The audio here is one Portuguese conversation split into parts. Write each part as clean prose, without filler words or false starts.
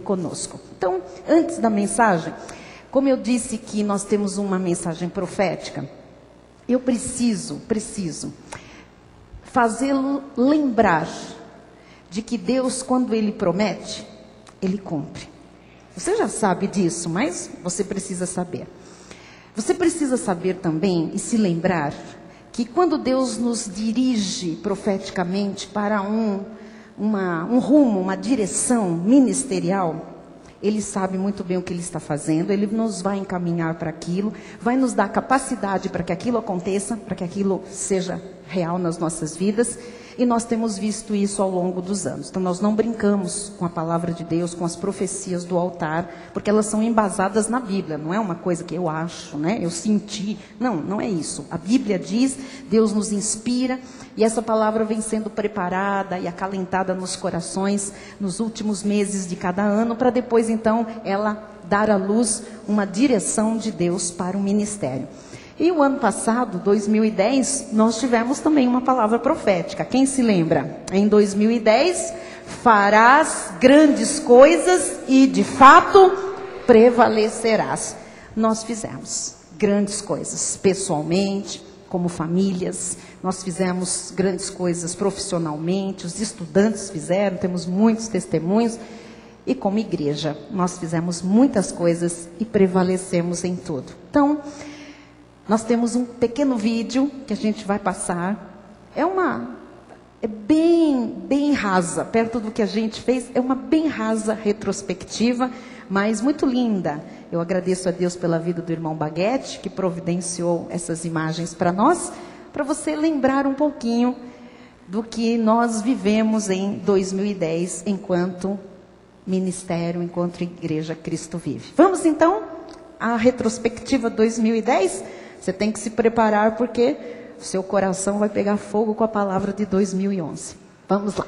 Conosco. Então, antes da mensagem, como eu disse que nós temos uma mensagem profética, eu preciso fazê-lo lembrar de que Deus, quando Ele promete, Ele cumpre. Você já sabe disso, mas você precisa saber. Você precisa saber também e se lembrar que quando Deus nos dirige profeticamente para um rumo, uma direção ministerial, Ele sabe muito bem o que Ele está fazendo, Ele nos vai encaminhar para aquilo, vai nos dar capacidade para que aquilo aconteça, para que aquilo seja real nas nossas vidas, e nós temos visto isso ao longo dos anos. Então nós não brincamos com a palavra de Deus, com as profecias do altar, porque elas são embasadas na Bíblia, não é uma coisa que eu acho, né? Eu senti, não é isso. A Bíblia diz, Deus nos inspira, e essa palavra vem sendo preparada e acalentada nos corações nos últimos meses de cada ano, para depois então ela dar à luz uma direção de Deus para o ministério. E o ano passado, 2010, nós tivemos também uma palavra profética. Quem se lembra? Em 2010, farás grandes coisas e de fato prevalecerás. Nós fizemos grandes coisas, pessoalmente, como famílias. Nós fizemos grandes coisas profissionalmente, os estudantes fizeram, temos muitos testemunhos. E como igreja, nós fizemos muitas coisas e prevalecemos em tudo. Então, nós temos um pequeno vídeo que a gente vai passar. É bem rasa, perto do que a gente fez. É uma bem rasa retrospectiva, mas muito linda. Eu agradeço a Deus pela vida do irmão Baguete, que providenciou essas imagens para nós, para você lembrar um pouquinho do que nós vivemos em 2010, enquanto ministério, enquanto Igreja Cristo Vive. Vamos então à retrospectiva 2010? Você tem que se preparar, porque o seu coração vai pegar fogo com a palavra de 2011. Vamos lá.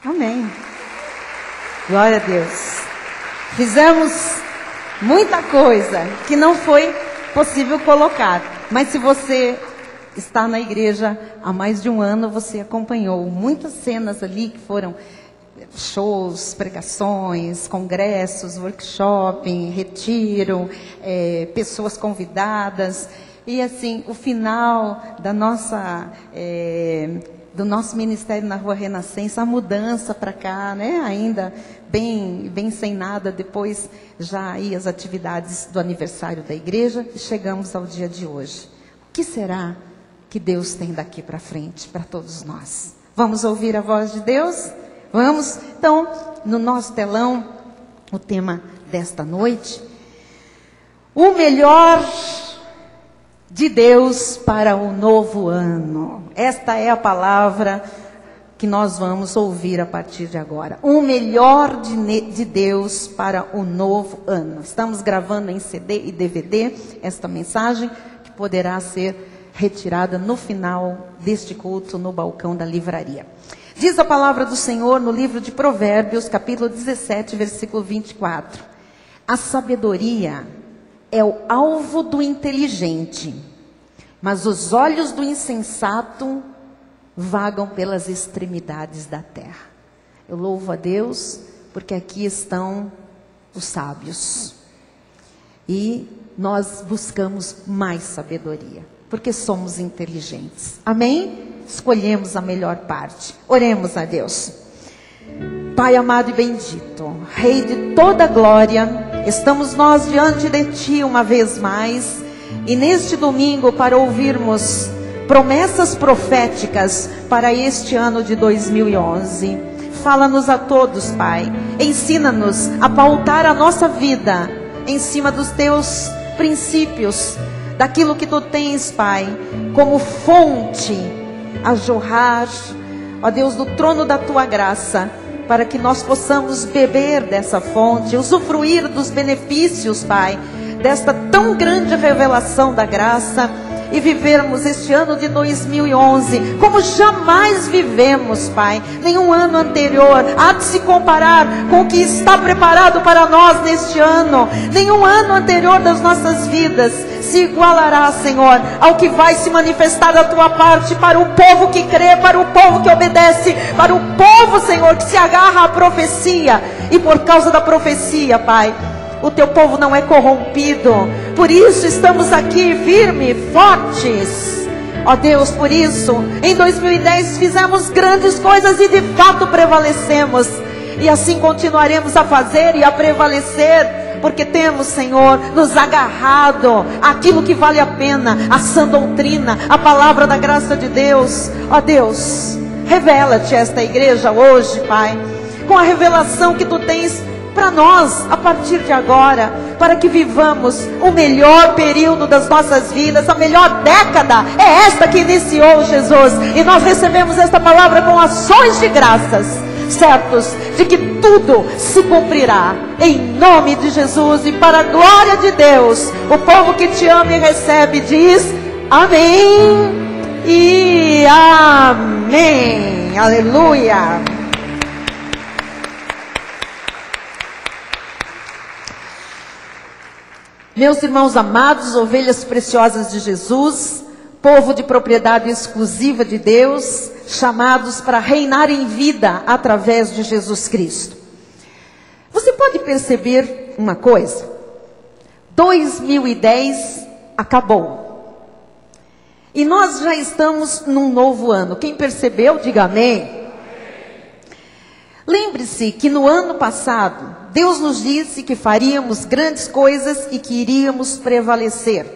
Amém. Glória a Deus. Fizemos muita coisa que não foi possível colocar. Mas se você está na igreja há mais de um ano, você acompanhou muitas cenas ali que foram shows, pregações, congressos, workshop, retiro, pessoas convidadas. E assim, o final da do nosso ministério na Rua Renascença, a mudança para cá, né? Ainda bem sem nada, depois já aí as atividades do aniversário da igreja, e chegamos ao dia de hoje. O que será que Deus tem daqui para frente, para todos nós? Vamos ouvir a voz de Deus? Vamos? Então, no nosso telão, o tema desta noite, o melhor de Deus para o novo ano. Esta é a palavra que nós vamos ouvir a partir de agora. O melhor de Deus para o novo ano. Estamos gravando em CD e DVD esta mensagem, que poderá ser retirada no final deste culto no balcão da livraria. Diz a palavra do Senhor no livro de Provérbios, capítulo 17, versículo 24. A sabedoria é o alvo do inteligente, mas os olhos do insensato vagam pelas extremidades da terra. Eu louvo a Deus, porque aqui estão os sábios. E nós buscamos mais sabedoria, porque somos inteligentes. Amém? Escolhemos a melhor parte. Oremos a Deus. Pai amado e bendito, Rei de toda glória, estamos nós diante de Ti uma vez mais, e neste domingo para ouvirmos promessas proféticas para este ano de 2011. Fala-nos a todos, Pai. Ensina-nos a pautar a nossa vida em cima dos Teus princípios, daquilo que Tu tens, Pai, como fonte a jorrar, ó Deus, do trono da Tua graça, para que nós possamos beber dessa fonte, usufruir dos benefícios, Pai, desta tão grande revelação da graça, e vivermos este ano de 2011 como jamais vivemos, Pai. Nenhum ano anterior há de se comparar com o que está preparado para nós neste ano. Nenhum ano anterior das nossas vidas se igualará, Senhor, ao que vai se manifestar da Tua parte para o povo que crê, para o povo que obedece, para o povo, Senhor, que se agarra à profecia. E por causa da profecia, Pai, o Teu povo não é corrompido. Por isso estamos aqui firmes, fortes. Ó Deus, por isso, em 2010 fizemos grandes coisas e de fato prevalecemos. E assim continuaremos a fazer e a prevalecer, porque temos, Senhor, nos agarrado àquilo que vale a pena, a sã doutrina, a palavra da graça de Deus. Ó Deus, revela-te esta igreja hoje, Pai, com a revelação que Tu tens para nós, a partir de agora, para que vivamos o melhor período das nossas vidas, a melhor década, é esta que iniciou, Jesus, e nós recebemos esta palavra com ações de graças, certos de que tudo se cumprirá, em nome de Jesus, e para a glória de Deus. O povo que Te ama e recebe diz amém e amém. Aleluia. Meus irmãos amados, ovelhas preciosas de Jesus, povo de propriedade exclusiva de Deus, chamados para reinar em vida através de Jesus Cristo. Você pode perceber uma coisa? 2010 acabou. E nós já estamos num novo ano. Quem percebeu, diga amém. Lembre-se que no ano passado, Deus nos disse que faríamos grandes coisas e que iríamos prevalecer.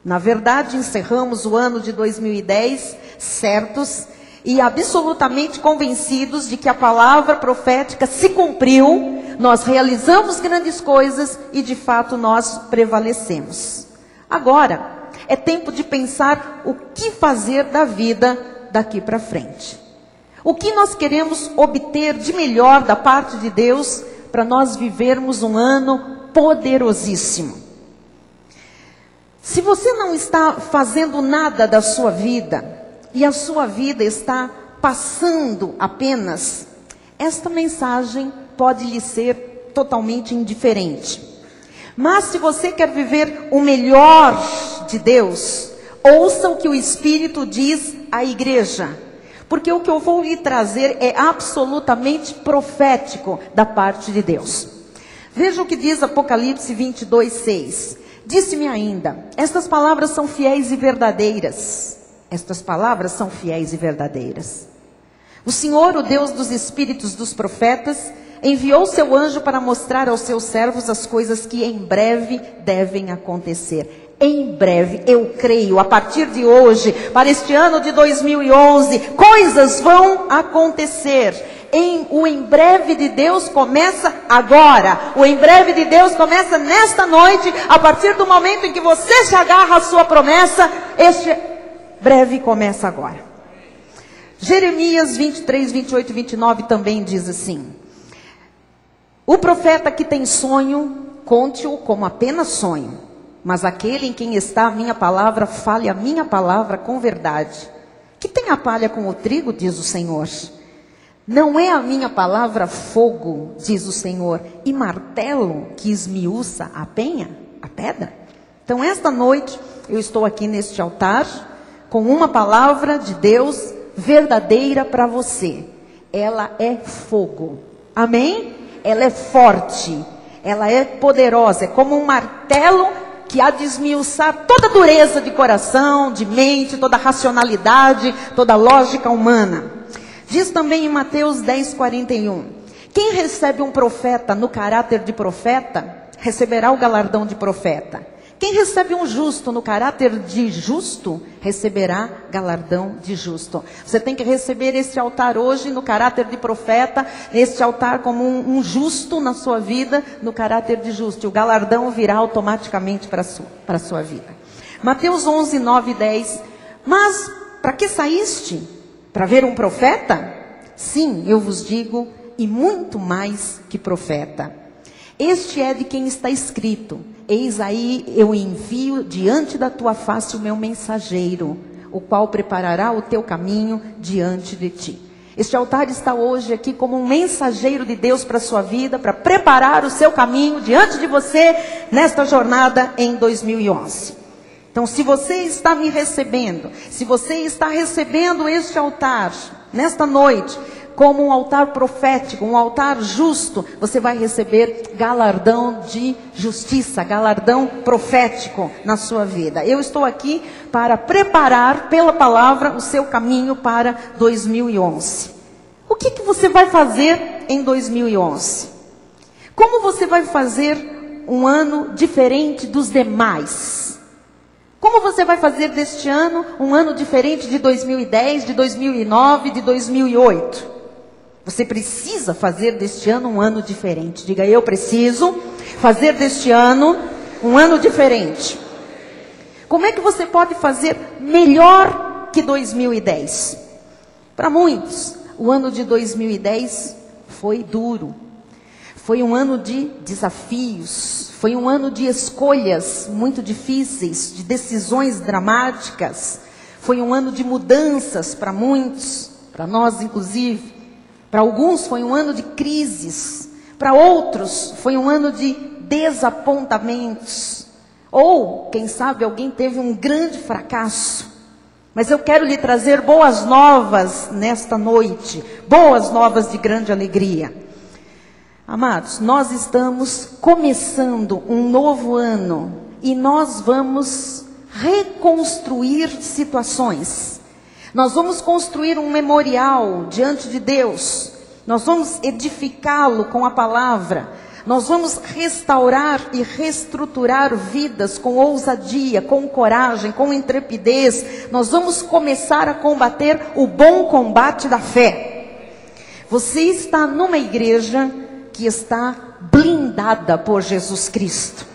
Na verdade, encerramos o ano de 2010 certos e absolutamente convencidos de que a palavra profética se cumpriu. Nós realizamos grandes coisas e de fato nós prevalecemos. Agora, é tempo de pensar o que fazer da vida daqui para frente. O que nós queremos obter de melhor da parte de Deus para nós vivermos um ano poderosíssimo. Se você não está fazendo nada da sua vida, e a sua vida está passando apenas, esta mensagem pode lhe ser totalmente indiferente. Mas se você quer viver o melhor de Deus, ouça o que o Espírito diz à igreja. Porque o que eu vou lhe trazer é absolutamente profético da parte de Deus. Veja o que diz Apocalipse 22, 6. Disse-me ainda, estas palavras são fiéis e verdadeiras. Estas palavras são fiéis e verdadeiras. O Senhor, o Deus dos espíritos dos profetas, enviou seu anjo para mostrar aos seus servos as coisas que em breve devem acontecer. Em breve, eu creio, a partir de hoje, para este ano de 2011, coisas vão acontecer. O em breve de Deus começa agora. O em breve de Deus começa nesta noite, a partir do momento em que você se agarra à sua promessa, este breve começa agora. Jeremias 23, 28 e 29 também diz assim: o profeta que tem sonho, conte-o como apenas sonho. Mas aquele em quem está a minha palavra, fale a minha palavra com verdade. Que tem a palha com o trigo, diz o Senhor. Não é a minha palavra fogo, diz o Senhor, e martelo que esmiuça a penha, a pedra? Então esta noite eu estou aqui neste altar com uma palavra de Deus verdadeira para você. Ela é fogo. Amém? Ela é forte. Ela é poderosa. É como um martelo que há de esmiuçar toda dureza de coração, de mente, toda racionalidade, toda lógica humana. Diz também em Mateus 10, 41. Quem recebe um profeta no caráter de profeta, receberá o galardão de profeta. Quem recebe um justo no caráter de justo, receberá galardão de justo. Você tem que receber este altar hoje no caráter de profeta, este altar como um justo na sua vida, no caráter de justo. E o galardão virá automaticamente para a sua vida. Mateus 11, 9 e 10. Mas para que saíste? Para ver um profeta? Sim, eu vos digo, e muito mais que profeta. Este é de quem está escrito: eis aí eu envio diante da tua face o meu mensageiro, o qual preparará o teu caminho diante de ti. Este altar está hoje aqui como um mensageiro de Deus para a sua vida, para preparar o seu caminho diante de você nesta jornada em 2011. Então, se você está me recebendo, se você está recebendo este altar nesta noite como um altar profético, um altar justo, você vai receber galardão de justiça, galardão profético na sua vida. Eu estou aqui para preparar pela palavra o seu caminho para 2011. O que você vai fazer em 2011? Como você vai fazer um ano diferente dos demais? Como você vai fazer deste ano um ano diferente de 2010, de 2009, de 2008? Você precisa fazer deste ano um ano diferente. Diga, eu preciso fazer deste ano um ano diferente. Como é que você pode fazer melhor que 2010? Para muitos, o ano de 2010 foi duro. Foi um ano de desafios. Foi um ano de escolhas muito difíceis, de decisões dramáticas. Foi um ano de mudanças para muitos, para nós inclusive. Para alguns foi um ano de crises. Para outros foi um ano de desapontamentos. Ou, quem sabe, alguém teve um grande fracasso. Mas eu quero lhe trazer boas novas nesta noite. Boas novas de grande alegria. Amados, nós estamos começando um novo ano e nós vamos reconstruir situações. Nós vamos construir um memorial diante de Deus. Nós vamos edificá-lo com a palavra. Nós vamos restaurar e reestruturar vidas com ousadia, com coragem, com intrepidez. Nós vamos começar a combater o bom combate da fé. Você está numa igreja que está blindada por Jesus Cristo.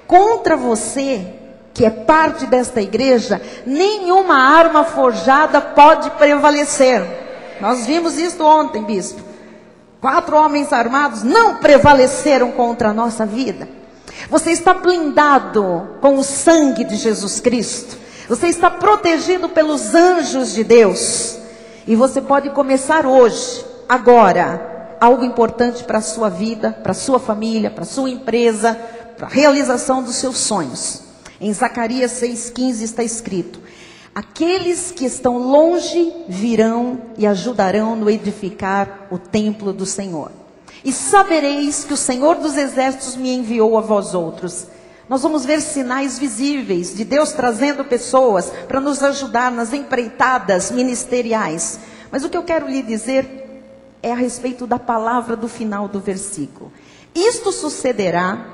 Contra você, que é parte desta igreja, nenhuma arma forjada pode prevalecer. Nós vimos isso ontem, bispo. 4 homens armados não prevaleceram contra a nossa vida. Você está blindado com o sangue de Jesus Cristo. Você está protegido pelos anjos de Deus. E você pode começar hoje, agora, algo importante para a sua vida, para a sua família, para a sua empresa, para a realização dos seus sonhos. Em Zacarias 6,15 está escrito: aqueles que estão longe virão e ajudarão no edificar o templo do Senhor. E sabereis que o Senhor dos Exércitos me enviou a vós outros. Nós vamos ver sinais visíveis de Deus trazendo pessoas para nos ajudar nas empreitadas ministeriais. Mas o que eu quero lhe dizer é a respeito da palavra do final do versículo. Isto sucederá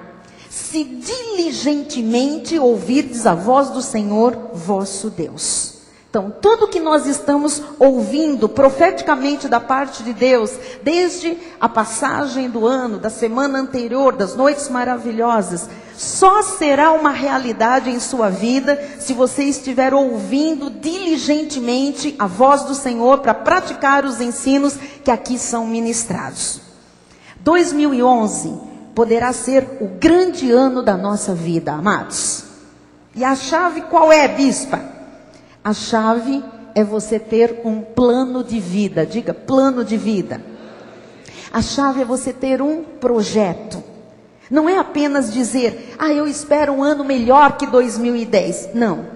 se diligentemente ouvirdes a voz do Senhor vosso Deus. Então, tudo que nós estamos ouvindo profeticamente da parte de Deus, desde a passagem do ano, da semana anterior, das noites maravilhosas, só será uma realidade em sua vida se você estiver ouvindo diligentemente a voz do Senhor para praticar os ensinos que aqui são ministrados. 2011 poderá ser o grande ano da nossa vida, amados. E a chave qual é, bispa? A chave é você ter um plano de vida. Diga, plano de vida. A chave é você ter um projeto. Não é apenas dizer, eu espero um ano melhor que 2010. Não.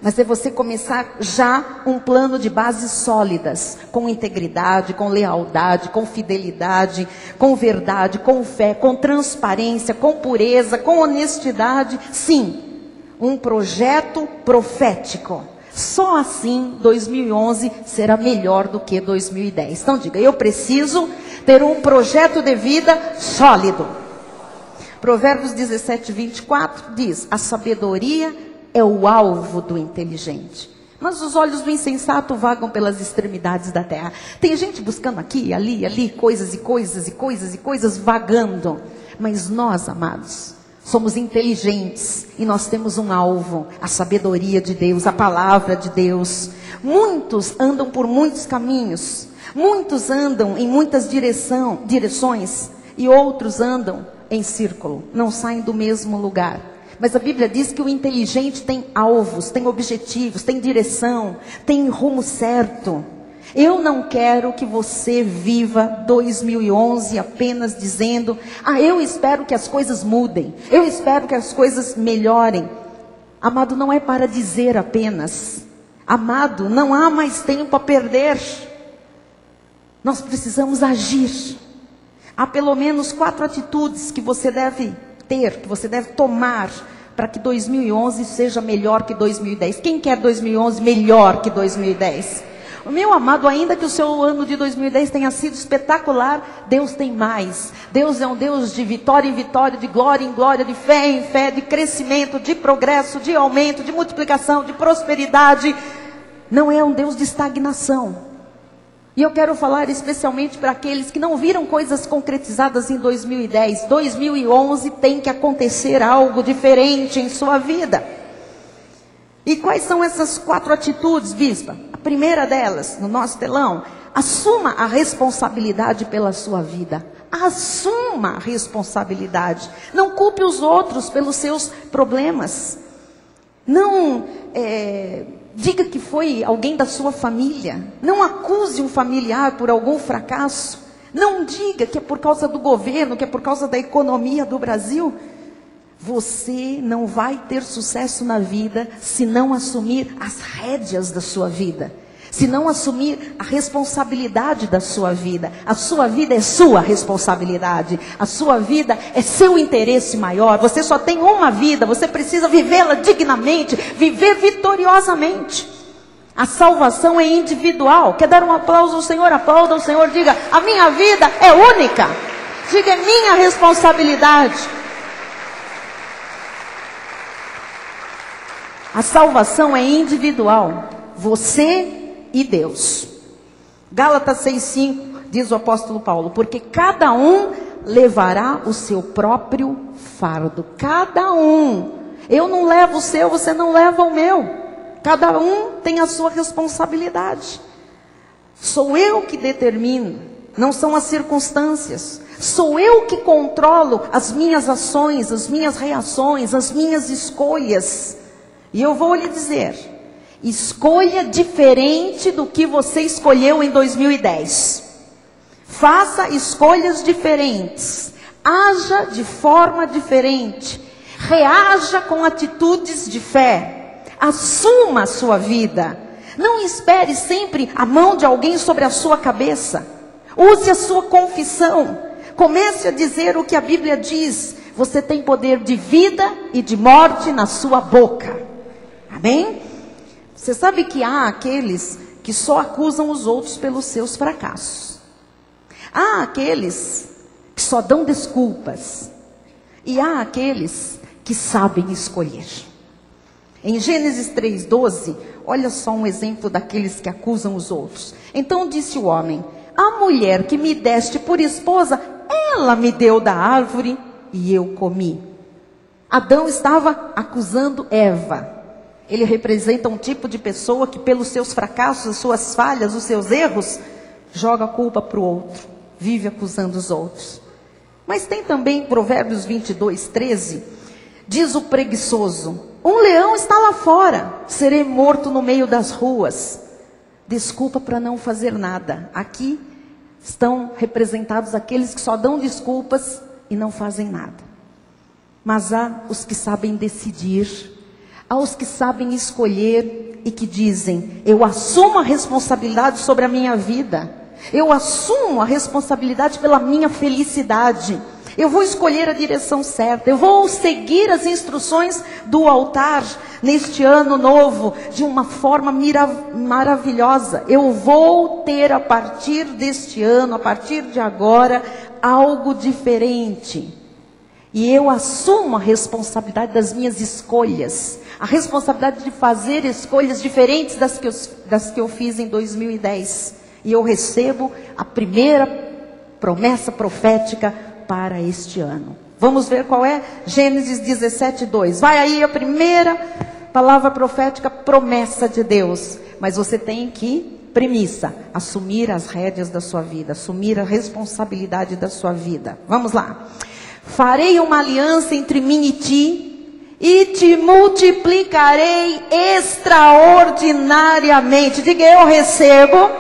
Mas é você começar já um plano de bases sólidas. Com integridade, com lealdade, com fidelidade, com verdade, com fé, com transparência, com pureza, com honestidade. Sim, um projeto profético. Só assim 2011 será melhor do que 2010. Então diga, eu preciso ter um projeto de vida sólido. Provérbios 17:24 diz: a sabedoria é o alvo do inteligente, mas os olhos do insensato vagam pelas extremidades da terra. Tem gente buscando aqui, ali, coisas vagando. Mas nós, amados, somos inteligentes e nós temos um alvo, a sabedoria de Deus, a palavra de Deus. Muitos andam por muitos caminhos, muitos andam em muitas direções e outros andam em círculo, não saem do mesmo lugar. Mas a Bíblia diz que o inteligente tem alvos, tem objetivos, tem direção, tem rumo certo. Eu não quero que você viva 2011 apenas dizendo, eu espero que as coisas mudem, eu espero que as coisas melhorem. Amado, não é para dizer apenas. Amado, não há mais tempo a perder. Nós precisamos agir. Há pelo menos 4 atitudes que você deve ter, que você deve tomar, para que 2011 seja melhor que 2010. Quem quer 2011 melhor que 2010? Meu amado, ainda que o seu ano de 2010 tenha sido espetacular, Deus tem mais. Deus é um Deus de vitória em vitória, de glória em glória, de fé em fé, de crescimento, de progresso, de aumento, de multiplicação, de prosperidade. Não é um Deus de estagnação. E eu quero falar especialmente para aqueles que não viram coisas concretizadas em 2010. 2011 tem que acontecer algo diferente em sua vida. E quais são essas 4 atitudes, bispa? A primeira delas, no nosso telão: assuma a responsabilidade pela sua vida. Assuma a responsabilidade. Não culpe os outros pelos seus problemas. Não diga que foi alguém da sua família. Não acuse um familiar por algum fracasso. Não diga que é por causa do governo, que é por causa da economia do Brasil. Você não vai ter sucesso na vida se não assumir as rédeas da sua vida. Se não assumir a responsabilidade da sua vida. A sua vida é sua responsabilidade. A sua vida é seu interesse maior. Você só tem uma vida. Você precisa vivê-la dignamente. Viver vitoriosamente. A salvação é individual. Quer dar um aplauso ao Senhor? Aplauda ao Senhor. Diga, a minha vida é única. Diga, é minha responsabilidade. A salvação é individual. Você e Deus. Gálatas 6,5 diz o apóstolo Paulo: porque cada um levará o seu próprio fardo. Cada um. Eu não levo o seu, você não leva o meu. Cada um tem a sua responsabilidade. Sou eu que determino, não são as circunstâncias. Sou eu que controlo as minhas ações, as minhas reações, as minhas escolhas. E eu vou lhe dizer, Escolha diferente do que você escolheu em 2010. Faça escolhas diferentes. Haja de forma diferente. Reaja com atitudes de fé. Assuma a sua vida. Não espere sempre a mão de alguém sobre a sua cabeça. Use a sua confissão. Comece a dizer o que a Bíblia diz. Você tem poder de vida e de morte na sua boca. Amém? Você sabe que há aqueles que só acusam os outros pelos seus fracassos. Há aqueles que só dão desculpas. E há aqueles que sabem escolher. Em Gênesis 3:12, olha só um exemplo daqueles que acusam os outros. Então disse o homem: a mulher que me deste por esposa, ela me deu da árvore e eu comi. Adão estava acusando Eva. Ele representa um tipo de pessoa que pelos seus fracassos, as suas falhas, os seus erros, joga a culpa para o outro. Vive acusando os outros. Mas tem também Provérbios 22:13. Diz o preguiçoso: um leão está lá fora, serei morto no meio das ruas. Desculpa para não fazer nada. Aqui estão representados aqueles que só dão desculpas e não fazem nada. Mas há os que sabem decidir, há os que sabem escolher e que dizem: eu assumo a responsabilidade sobre a minha vida, eu assumo a responsabilidade pela minha felicidade, eu vou escolher a direção certa, eu vou seguir as instruções do altar neste ano novo de uma forma maravilhosa. Eu vou ter a partir deste ano, a partir de agora, algo diferente. E eu assumo a responsabilidade das minhas escolhas, a responsabilidade de fazer escolhas diferentes das que eu fiz em 2010. E eu recebo a primeira promessa profética para este ano. Vamos ver qual é? Gênesis 17:2. Vai aí a primeira palavra profética, promessa de Deus. Mas você tem que, premissa, assumir as rédeas da sua vida, assumir a responsabilidade da sua vida. Vamos lá. Farei uma aliança entre mim e ti, e te multiplicarei extraordinariamente. Diga: eu recebo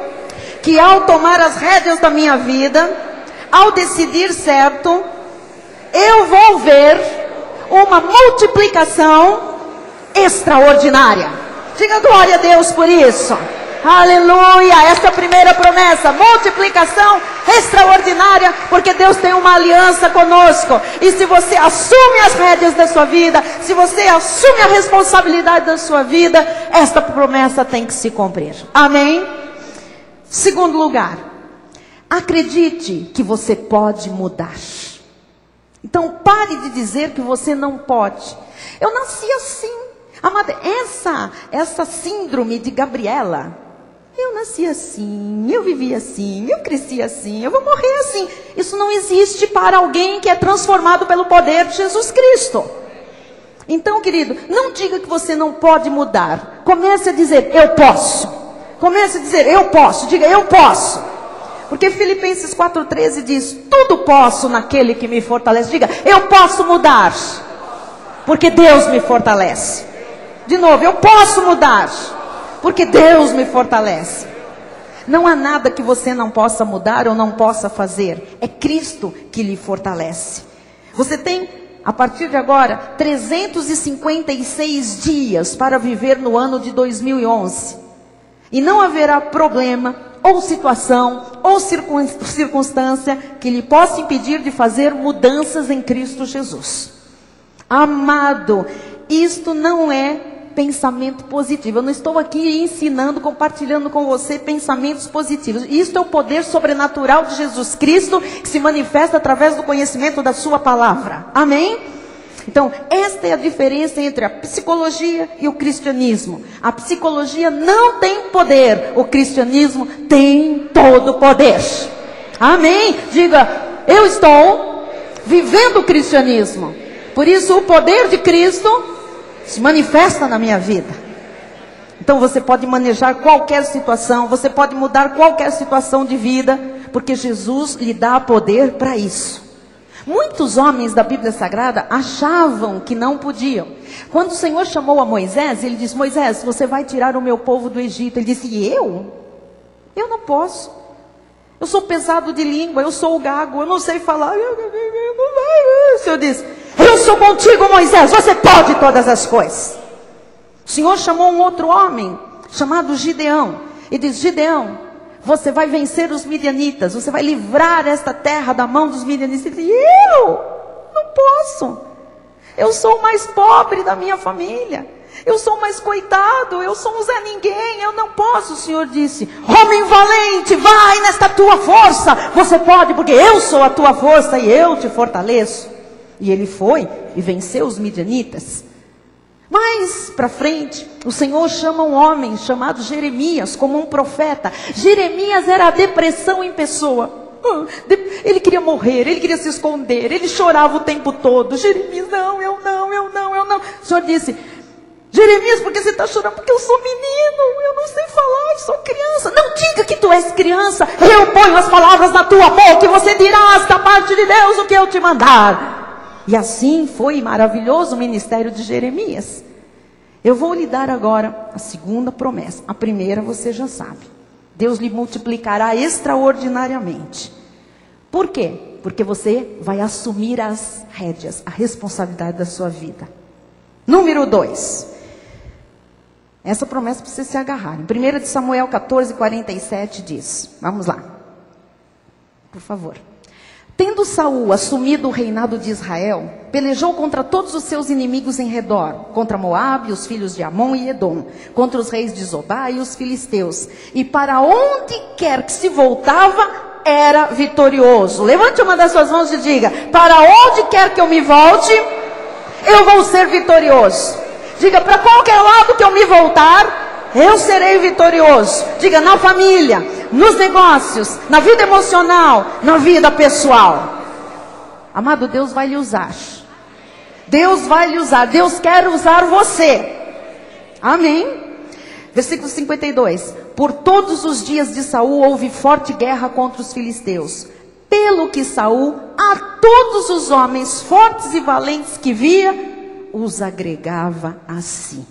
que ao tomar as rédeas da minha vida, ao decidir certo, eu vou ver uma multiplicação extraordinária. Diga glória a Deus por isso. Aleluia, essa é a primeira promessa, multiplicação extraordinária, porque Deus tem uma aliança conosco. E se você assume as rédeas da sua vida, se você assume a responsabilidade da sua vida, esta promessa tem que se cumprir. Amém? Segundo lugar, acredite que você pode mudar. Então pare de dizer que você não pode. Eu nasci assim. Amada, essa síndrome de Gabriela, eu nasci assim, eu vivi assim, eu cresci assim, eu vou morrer assim. Isso não existe para alguém que é transformado pelo poder de Jesus Cristo. Então, querido, não diga que você não pode mudar. Comece a dizer: eu posso. Comece a dizer: eu posso. Diga: eu posso. Porque Filipenses 4:13 diz: tudo posso naquele que me fortalece. Diga: eu posso mudar, porque Deus me fortalece. De novo: eu posso mudar, porque Deus me fortalece. Não há nada que você não possa mudar ou não possa fazer. É Cristo que lhe fortalece. Você tem, a partir de agora, 356 dias para viver no ano de 2011. E não haverá problema, ou situação, ou circunstância que lhe possa impedir de fazer mudanças em Cristo Jesus. Amado, isto não é pensamento positivo. Eu não estou aqui ensinando, compartilhando com você pensamentos positivos. Isto é o poder sobrenatural de Jesus Cristo, que se manifesta através do conhecimento da sua palavra. Amém? Então, esta é a diferença entre a psicologia e o cristianismo. A psicologia não tem poder, o cristianismo tem todo o poder. Amém? Diga: eu estou vivendo o cristianismo. Por isso, o poder de Cristo se manifesta na minha vida. Então, você pode manejar qualquer situação, você pode mudar qualquer situação de vida, porque Jesus lhe dá poder para isso. Muitos homens da Bíblia Sagrada achavam que não podiam. Quando o Senhor chamou a Moisés, ele disse: Moisés, você vai tirar o meu povo do Egito. Ele disse: e eu? Eu não posso. Eu sou pesado de língua, eu sou o gago, eu não sei falar. O Senhor disse: eu sou contigo, Moisés, você pode todas as coisas. O Senhor chamou um outro homem, chamado Gideão, e disse: Gideão, você vai vencer os midianitas, você vai livrar esta terra da mão dos midianitas. Ele disse: eu não posso. Eu sou o mais pobre da minha família. Eu sou o mais coitado, eu sou um Zé Ninguém, eu não posso. O Senhor disse: homem valente, vai nesta tua força. Você pode, porque eu sou a tua força e eu te fortaleço. E ele foi e venceu os midianitas. Mais para frente, o Senhor chama um homem chamado Jeremias como um profeta. Jeremias era a depressão em pessoa. Ele queria morrer, ele queria se esconder, ele chorava o tempo todo. Jeremias, não, eu não. O Senhor disse: Jeremias, por que você está chorando? Porque eu sou menino, eu não sei falar, eu sou criança. Não diga que tu és criança. Eu ponho as palavras na tua boca e você dirás da parte de Deus o que eu te mandar. E assim foi maravilhoso o ministério de Jeremias. Eu vou lhe dar agora a segunda promessa. A primeira você já sabe. Deus lhe multiplicará extraordinariamente. Por quê? Porque você vai assumir as rédeas, a responsabilidade da sua vida. Número 2. Essa promessa precisa se agarrar. Em 1 Samuel 14:47 diz, vamos lá, por favor. Tendo Saul assumido o reinado de Israel, pelejou contra todos os seus inimigos em redor, contra Moabe, os filhos de Amon e Edom, contra os reis de Zobá e os filisteus. E para onde quer que se voltava, era vitorioso. Levante uma das suas mãos e diga: para onde quer que eu me volte, eu vou ser vitorioso. Diga: para qualquer lado que eu me voltar, eu serei vitorioso. Diga: na família, nos negócios, na vida emocional, na vida pessoal. Amado, Deus vai lhe usar. Deus vai lhe usar. Deus quer usar você. Amém? Versículo 52. Por todos os dias de Saul houve forte guerra contra os filisteus. Pelo que Saul, a todos os homens fortes e valentes que via, os agregava a si.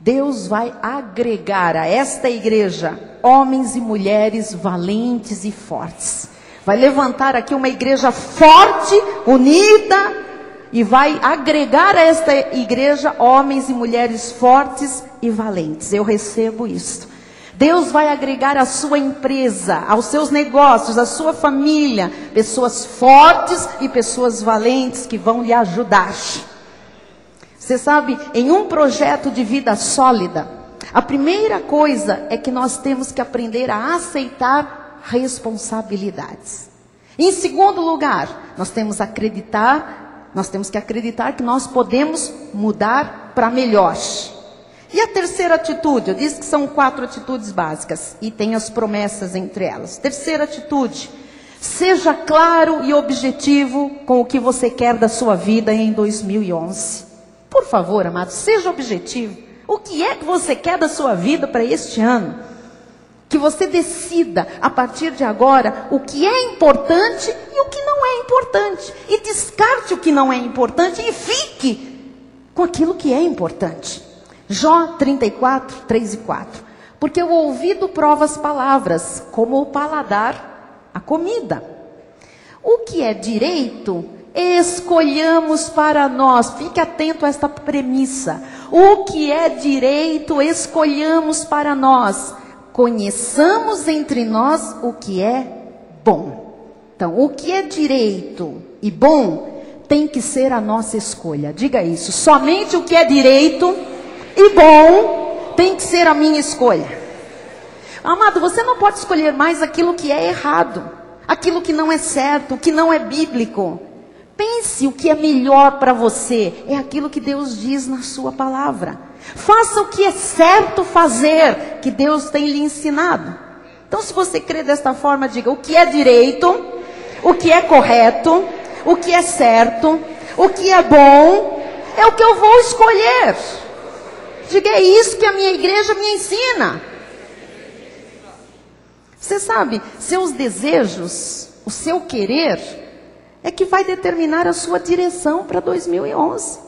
Deus vai agregar a esta igreja homens e mulheres valentes e fortes. Vai levantar aqui uma igreja forte, unida, e vai agregar a esta igreja homens e mulheres fortes e valentes. Eu recebo isso. Deus vai agregar à sua empresa, aos seus negócios, à sua família, pessoas fortes e pessoas valentes que vão lhe ajudar. Você sabe, em um projeto de vida sólida, a primeira coisa é que nós temos que aprender a aceitar responsabilidades. Em segundo lugar, nós temos que acreditar que nós podemos mudar para melhor. E a terceira atitude, eu disse que são 4 atitudes básicas e tem as promessas entre elas. Terceira atitude: seja claro e objetivo com o que você quer da sua vida em 2011. Por favor, amado, seja objetivo. O que é que você quer da sua vida para este ano? Que você decida, a partir de agora, o que é importante e o que não é importante. E descarte o que não é importante e fique com aquilo que é importante. Jó 34, 3 e 4. Porque o ouvido prova as palavras, como o paladar a comida. O que é direito, escolhamos para nós. Fique atento a esta premissa. O que é direito, escolhamos para nós. Conheçamos entre nós o que é bom. Então, o que é direito e bom tem que ser a nossa escolha. Diga isso. Somente o que é direito e bom tem que ser a minha escolha. Amado, você não pode escolher mais aquilo que é errado, aquilo que não é certo, o que não é bíblico. Pense o que é melhor para você. É aquilo que Deus diz na sua palavra. Faça o que é certo fazer, que Deus tem lhe ensinado. Então, se você crê desta forma, diga: o que é direito, o que é correto, o que é certo, o que é bom, é o que eu vou escolher. Diga: é isso que a minha igreja me ensina. Você sabe, seus desejos, o seu querer, é que vai determinar a sua direção para 2011.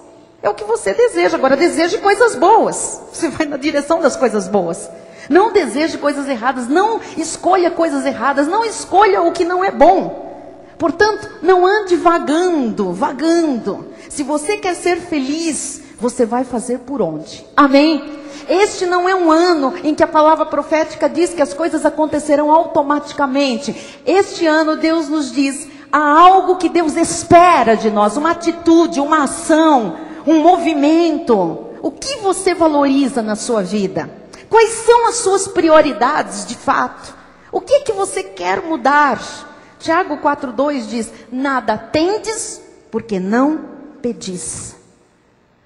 É o que você deseja. Agora, deseje coisas boas. Você vai na direção das coisas boas. Não deseje coisas erradas. Não escolha coisas erradas. Não escolha o que não é bom. Portanto, não ande vagando. Se você quer ser feliz, você vai fazer por onde? Amém? Este não é um ano em que a palavra profética diz que as coisas acontecerão automaticamente. Este ano Deus nos diz, há algo que Deus espera de nós, uma atitude, uma ação, um movimento. O que você valoriza na sua vida? Quais são as suas prioridades de fato? O que é que você quer mudar? Tiago 4,2 diz, nada tendes porque não pedis.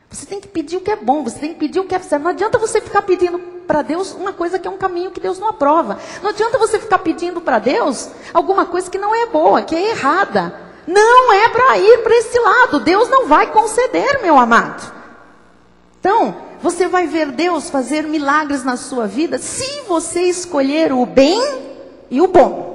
Você tem que pedir o que é bom, você tem que pedir o que é certo. Não adianta você ficar pedindo para Deus uma coisa que é um caminho que Deus não aprova. Não adianta você ficar pedindo para Deus alguma coisa que não é boa, que é errada. Não é para ir para esse lado. Deus não vai conceder, meu amado. Então, você vai ver Deus fazer milagres na sua vida se você escolher o bem e o bom.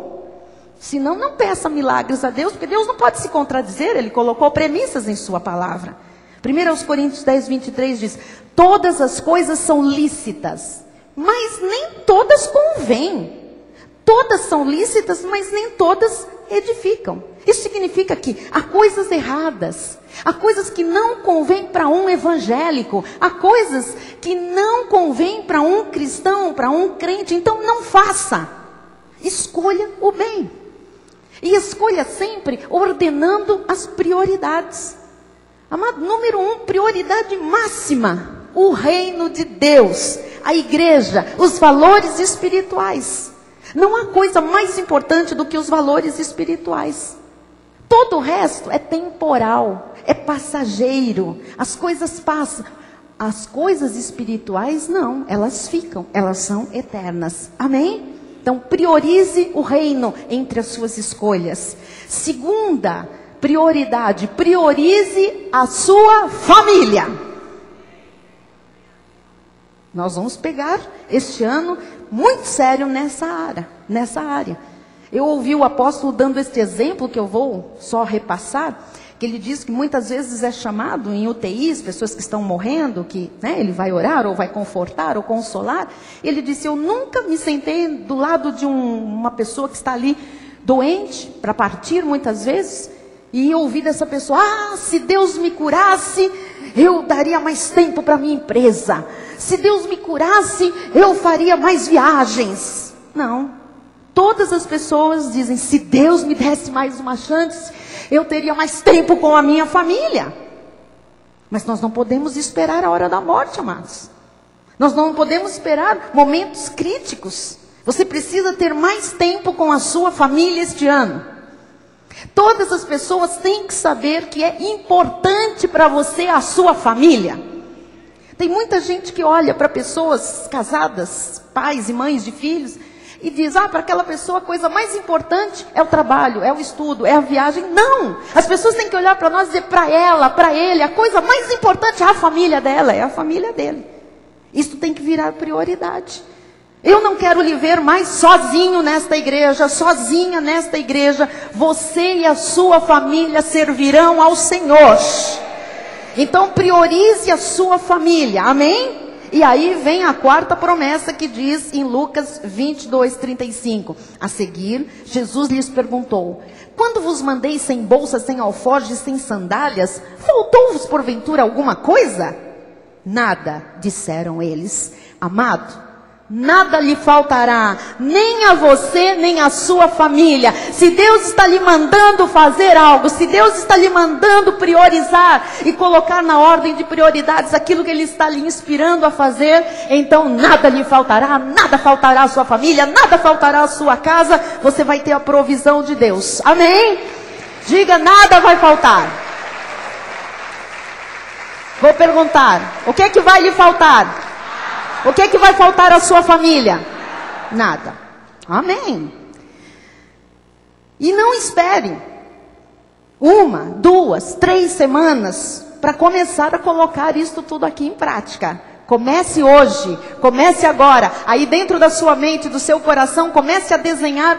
Senão, não peça milagres a Deus, porque Deus não pode se contradizer. Ele colocou premissas em sua palavra. 1 Coríntios 10, 23 diz, todas as coisas são lícitas, mas nem todas convêm. Todas são lícitas, mas nem todas edificam. Isso significa que há coisas erradas, há coisas que não convêm para um evangélico, há coisas que não convêm para um cristão, para um crente. Então não faça, escolha o bem. E escolha sempre ordenando as prioridades. Amado, número 1, prioridade máxima, o reino de Deus, a igreja, os valores espirituais. Não há coisa mais importante do que os valores espirituais. Todo o resto é temporal, é passageiro, as coisas passam. As coisas espirituais não, elas ficam, elas são eternas. Amém? Então priorize o reino entre as suas escolhas. Segunda prioridade, priorize a sua família. Nós vamos pegar este ano muito sério nessa área. Eu ouvi o apóstolo dando este exemplo que eu vou só repassar, que ele diz que muitas vezes é chamado em UTIs, pessoas que estão morrendo, que ele vai orar, ou vai confortar, ou consolar. Ele disse, eu nunca me sentei do lado de uma pessoa que está ali doente, para partir muitas vezes, e ouvi dessa pessoa, se Deus me curasse, eu daria mais tempo para a minha empresa. Se Deus me curasse, eu faria mais viagens. Não. Todas as pessoas dizem, se Deus me desse mais uma chance, eu teria mais tempo com a minha família. Mas nós não podemos esperar a hora da morte, amados. Nós não podemos esperar momentos críticos. Você precisa ter mais tempo com a sua família este ano. Todas as pessoas têm que saber que é importante para você a sua família. Tem muita gente que olha para pessoas casadas, pais e mães de filhos, e diz, para aquela pessoa a coisa mais importante é o trabalho, é o estudo, é a viagem. Não! As pessoas têm que olhar para nós e dizer para ela, para ele, a coisa mais importante é a família dela, é a família dele. Isso tem que virar prioridade. Eu não quero lhe ver mais sozinho nesta igreja, sozinha nesta igreja. Você e a sua família servirão ao Senhor. Então priorize a sua família, amém? E aí vem a quarta promessa que diz em Lucas 22, 35. A seguir, Jesus lhes perguntou, quando vos mandei sem bolsa, sem alforje, sem sandálias, faltou-vos porventura alguma coisa? Nada, disseram eles. Amado, nada lhe faltará, nem a você, nem a sua família. Se Deus está lhe mandando fazer algo, se Deus está lhe mandando priorizar e colocar na ordem de prioridades aquilo que Ele está lhe inspirando a fazer, então nada lhe faltará, nada faltará à sua família, nada faltará à sua casa, você vai ter a provisão de Deus. Amém? Diga, nada vai faltar. Vou perguntar, o que é que vai lhe faltar? O que é que vai faltar à sua família? Nada. Amém. E não espere 1, 2, 3 semanas para começar a colocar isso tudo aqui em prática. Comece hoje, comece agora. Aí dentro da sua mente, do seu coração, comece a desenhar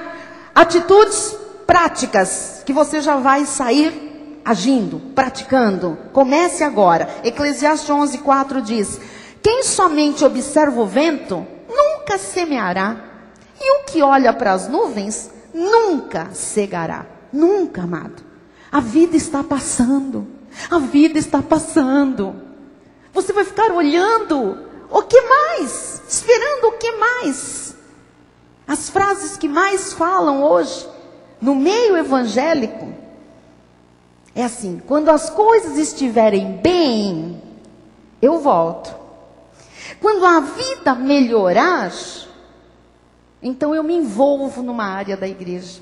atitudes práticas que você já vai sair agindo, praticando. Comece agora. Eclesiastes 11:4 diz: quem somente observa o vento, nunca semeará. E o que olha para as nuvens, nunca cegará. Nunca, amado. A vida está passando. A vida está passando. Você vai ficar olhando. O que mais? Esperando o que mais? As frases que mais falam hoje, no meio evangélico, é assim: quando as coisas estiverem bem, eu volto. Quando a vida melhorar, então eu me envolvo numa área da igreja.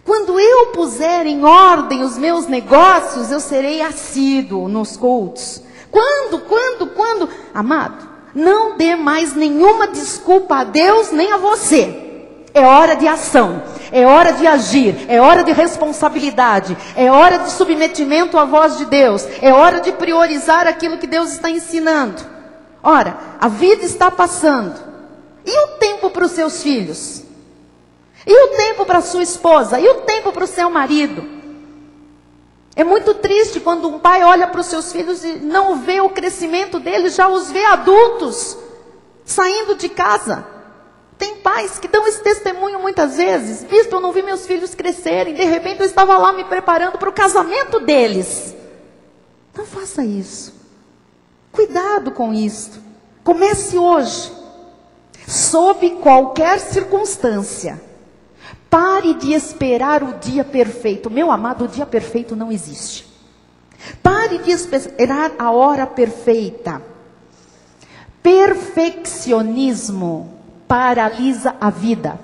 Quando eu puser em ordem os meus negócios, eu serei assíduo nos cultos. Quando? Amado, não dê mais nenhuma desculpa a Deus nem a você. É hora de ação, é hora de agir, é hora de responsabilidade, é hora de submetimento à voz de Deus, é hora de priorizar aquilo que Deus está ensinando. Ora, a vida está passando. E o tempo para os seus filhos? E o tempo para a sua esposa? E o tempo para o seu marido? É muito triste quando um pai olha para os seus filhos e não vê o crescimento deles, já os vê adultos, saindo de casa. Tem pais que dão esse testemunho muitas vezes. Bispo, eu não vi meus filhos crescerem. De repente eu estava lá me preparando para o casamento deles. Não faça isso. Cuidado com isso. Comece hoje. Sob qualquer circunstância. Pare de esperar o dia perfeito. Meu amado, o dia perfeito não existe. Pare de esperar a hora perfeita. Perfeccionismo paralisa a vida.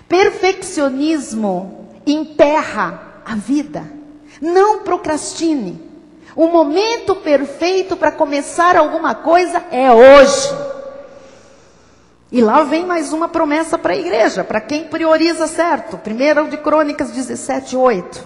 Perfeccionismo emperra a vida. Não procrastine. O momento perfeito para começar alguma coisa é hoje. E lá vem mais uma promessa para a igreja, para quem prioriza certo. 1 de Crônicas 17:8.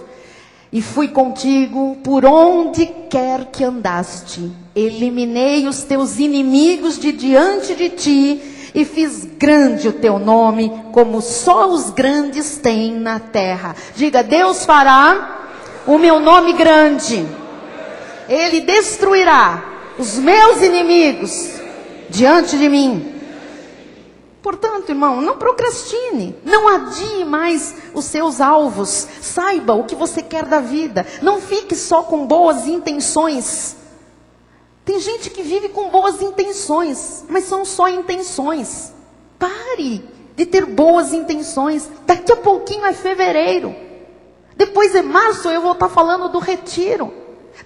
E fui contigo por onde quer que andaste. Eliminei os teus inimigos de diante de ti. E fiz grande o teu nome, como só os grandes têm na terra. Diga: Deus fará o meu nome grande. Ele destruirá os meus inimigos diante de mim. Portanto, irmão, não procrastine. Não adie mais os seus alvos. Saiba o que você quer da vida. Não fique só com boas intenções. Tem gente que vive com boas intenções, mas são só intenções. Pare de ter boas intenções. Daqui a pouquinho é fevereiro. Depois é março, eu vou estar falando do retiro.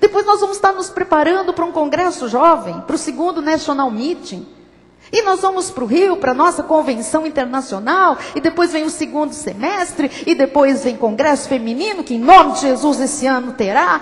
Depois nós vamos estar nos preparando para um congresso jovem, para o 2º National Meeting. E nós vamos para o Rio, para a nossa convenção internacional. E depois vem o 2º semestre. E depois vem congresso feminino, que em nome de Jesus esse ano terá.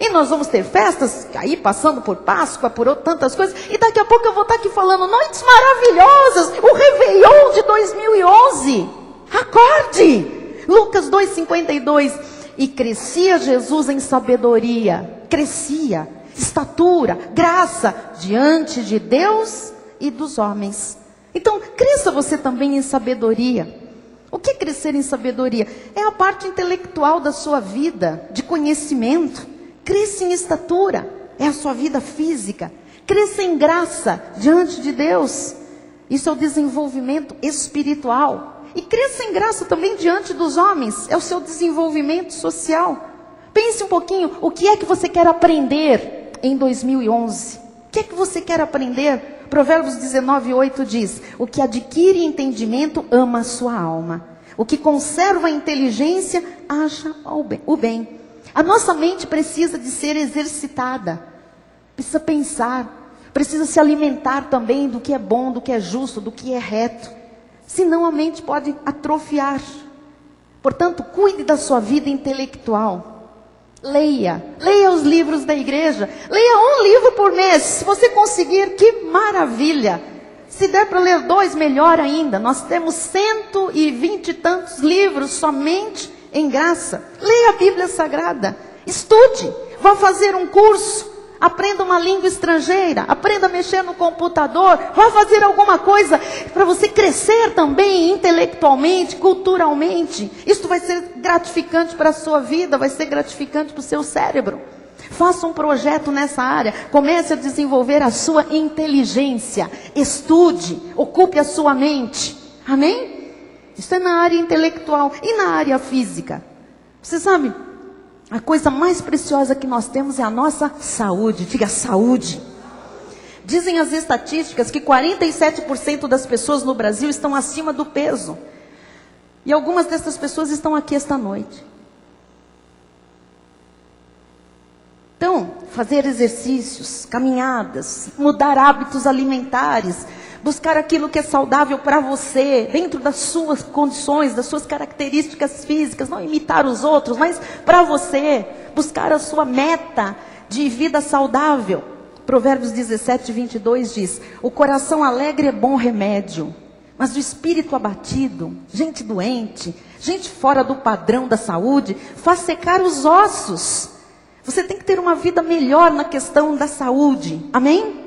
E nós vamos ter festas, aí passando por Páscoa, por tantas coisas. E daqui a pouco eu vou estar aqui falando noites maravilhosas. O Réveillon de 2011. Acorde! Lucas 2:52. E crescia Jesus em sabedoria. Crescia. Estatura, graça, diante de Deus e dos homens. Então, cresça você também em sabedoria. O que é crescer em sabedoria? É a parte intelectual da sua vida, de conhecimento. Cresça em estatura, é a sua vida física. Cresça em graça diante de Deus. Isso é o desenvolvimento espiritual. E cresça em graça também diante dos homens. É o seu desenvolvimento social. Pense um pouquinho, o que é que você quer aprender em 2011? O que é que você quer aprender? Provérbios 19:8 diz: o que adquire entendimento ama a sua alma. O que conserva a inteligência acha o bem. A nossa mente precisa de ser exercitada. Precisa pensar. Precisa se alimentar também do que é bom, do que é justo, do que é reto. Senão a mente pode atrofiar. Portanto, cuide da sua vida intelectual. Leia os livros da igreja. Leia um livro por mês. Se você conseguir, que maravilha. Se der para ler 2, melhor ainda. Nós temos 120 e tantos livros somente em graça. Leia a Bíblia Sagrada. Estude. Vá fazer um curso. Aprenda uma língua estrangeira, aprenda a mexer no computador, vá fazer alguma coisa para você crescer também intelectualmente, culturalmente. Isso vai ser gratificante para a sua vida, vai ser gratificante para o seu cérebro. Faça um projeto nessa área, comece a desenvolver a sua inteligência, estude, ocupe a sua mente, amém? Isso é na área intelectual e na área física. Você sabe, a coisa mais preciosa que nós temos é a nossa saúde. Diga saúde. Dizem as estatísticas que 47% das pessoas no Brasil estão acima do peso. E algumas dessas pessoas estão aqui esta noite. Então, fazer exercícios, caminhadas, mudar hábitos alimentares, buscar aquilo que é saudável para você, dentro das suas condições, das suas características físicas, não imitar os outros, mas para você, buscar a sua meta de vida saudável. Provérbios 17:22 diz: o coração alegre é bom remédio, mas o espírito abatido, gente doente, gente fora do padrão da saúde, faz secar os ossos. Você tem que ter uma vida melhor na questão da saúde, amém?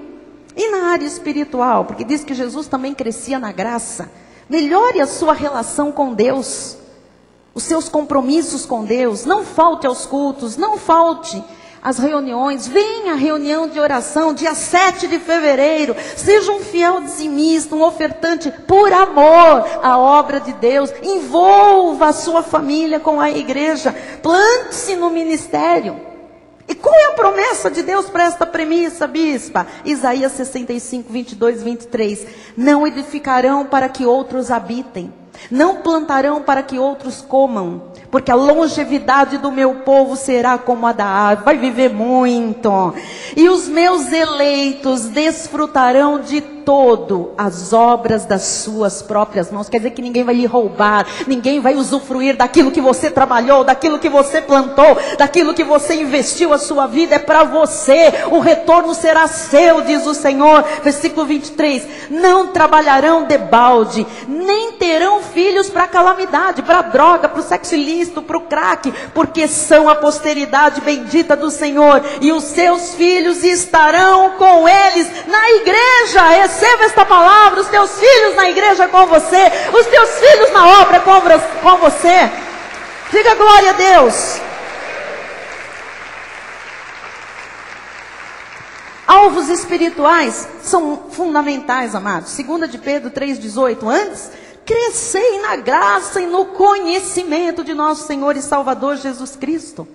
E na área espiritual, porque diz que Jesus também crescia na graça. Melhore a sua relação com Deus, os seus compromissos com Deus. Não falte aos cultos, não falte às reuniões. Venha à reunião de oração, dia 7 de fevereiro. Seja um fiel dizimista, um ofertante por amor à obra de Deus. Envolva a sua família com a igreja. Plante-se no ministério. E qual é a promessa de Deus para esta premissa, bispa? Isaías 65, 22, 23. Não edificarão para que outros habitem, não plantarão para que outros comam, porque a longevidade do meu povo será como a da árvore. Vai viver muito. E os meus eleitos desfrutarão de todo as obras das suas próprias mãos. Quer dizer que ninguém vai lhe roubar, ninguém vai usufruir daquilo que você trabalhou, daquilo que você plantou, daquilo que você investiu. A sua vida é para você, o retorno será seu, diz o Senhor. Versículo 23, não trabalharão debalde, nem terão filhos para calamidade, para droga, para o sexo ilícito, para o crack, porque são a posteridade bendita do Senhor, e os seus filhos estarão com eles na igreja. Receba esta palavra, os teus filhos na igreja com você, os teus filhos na obra com você. Diga glória a Deus. Alvos espirituais são fundamentais, amados. 2 de Pedro 3,18. Antes, crescei na graça e no conhecimento de nosso Senhor e Salvador Jesus Cristo.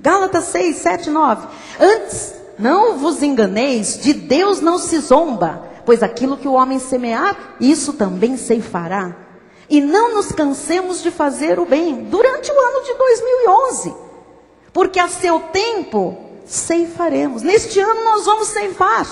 Gálatas 6, 7, 9. Antes, não vos enganeis, de Deus não se zomba, pois aquilo que o homem semear, isso também ceifará. E não nos cansemos de fazer o bem durante o ano de 2011, porque a seu tempo ceifaremos. Neste ano nós vamos ceifar,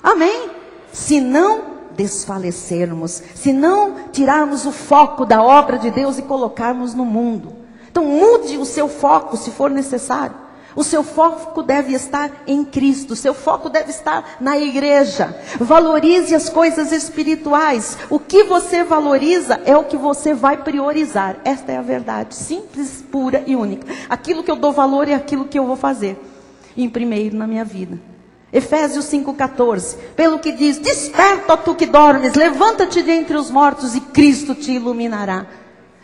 amém? Se não desfalecermos, se não tirarmos o foco da obra de Deus e colocarmos no mundo. Então mude o seu foco se for necessário. O seu foco deve estar em Cristo, o seu foco deve estar na igreja. Valorize as coisas espirituais. O que você valoriza é o que você vai priorizar. Esta é a verdade, simples, pura e única. Aquilo que eu dou valor é aquilo que eu vou fazer em primeiro na minha vida. Efésios 5,14. Pelo que diz: desperta, ó tu que dormes, levanta-te de entre os mortos e Cristo te iluminará.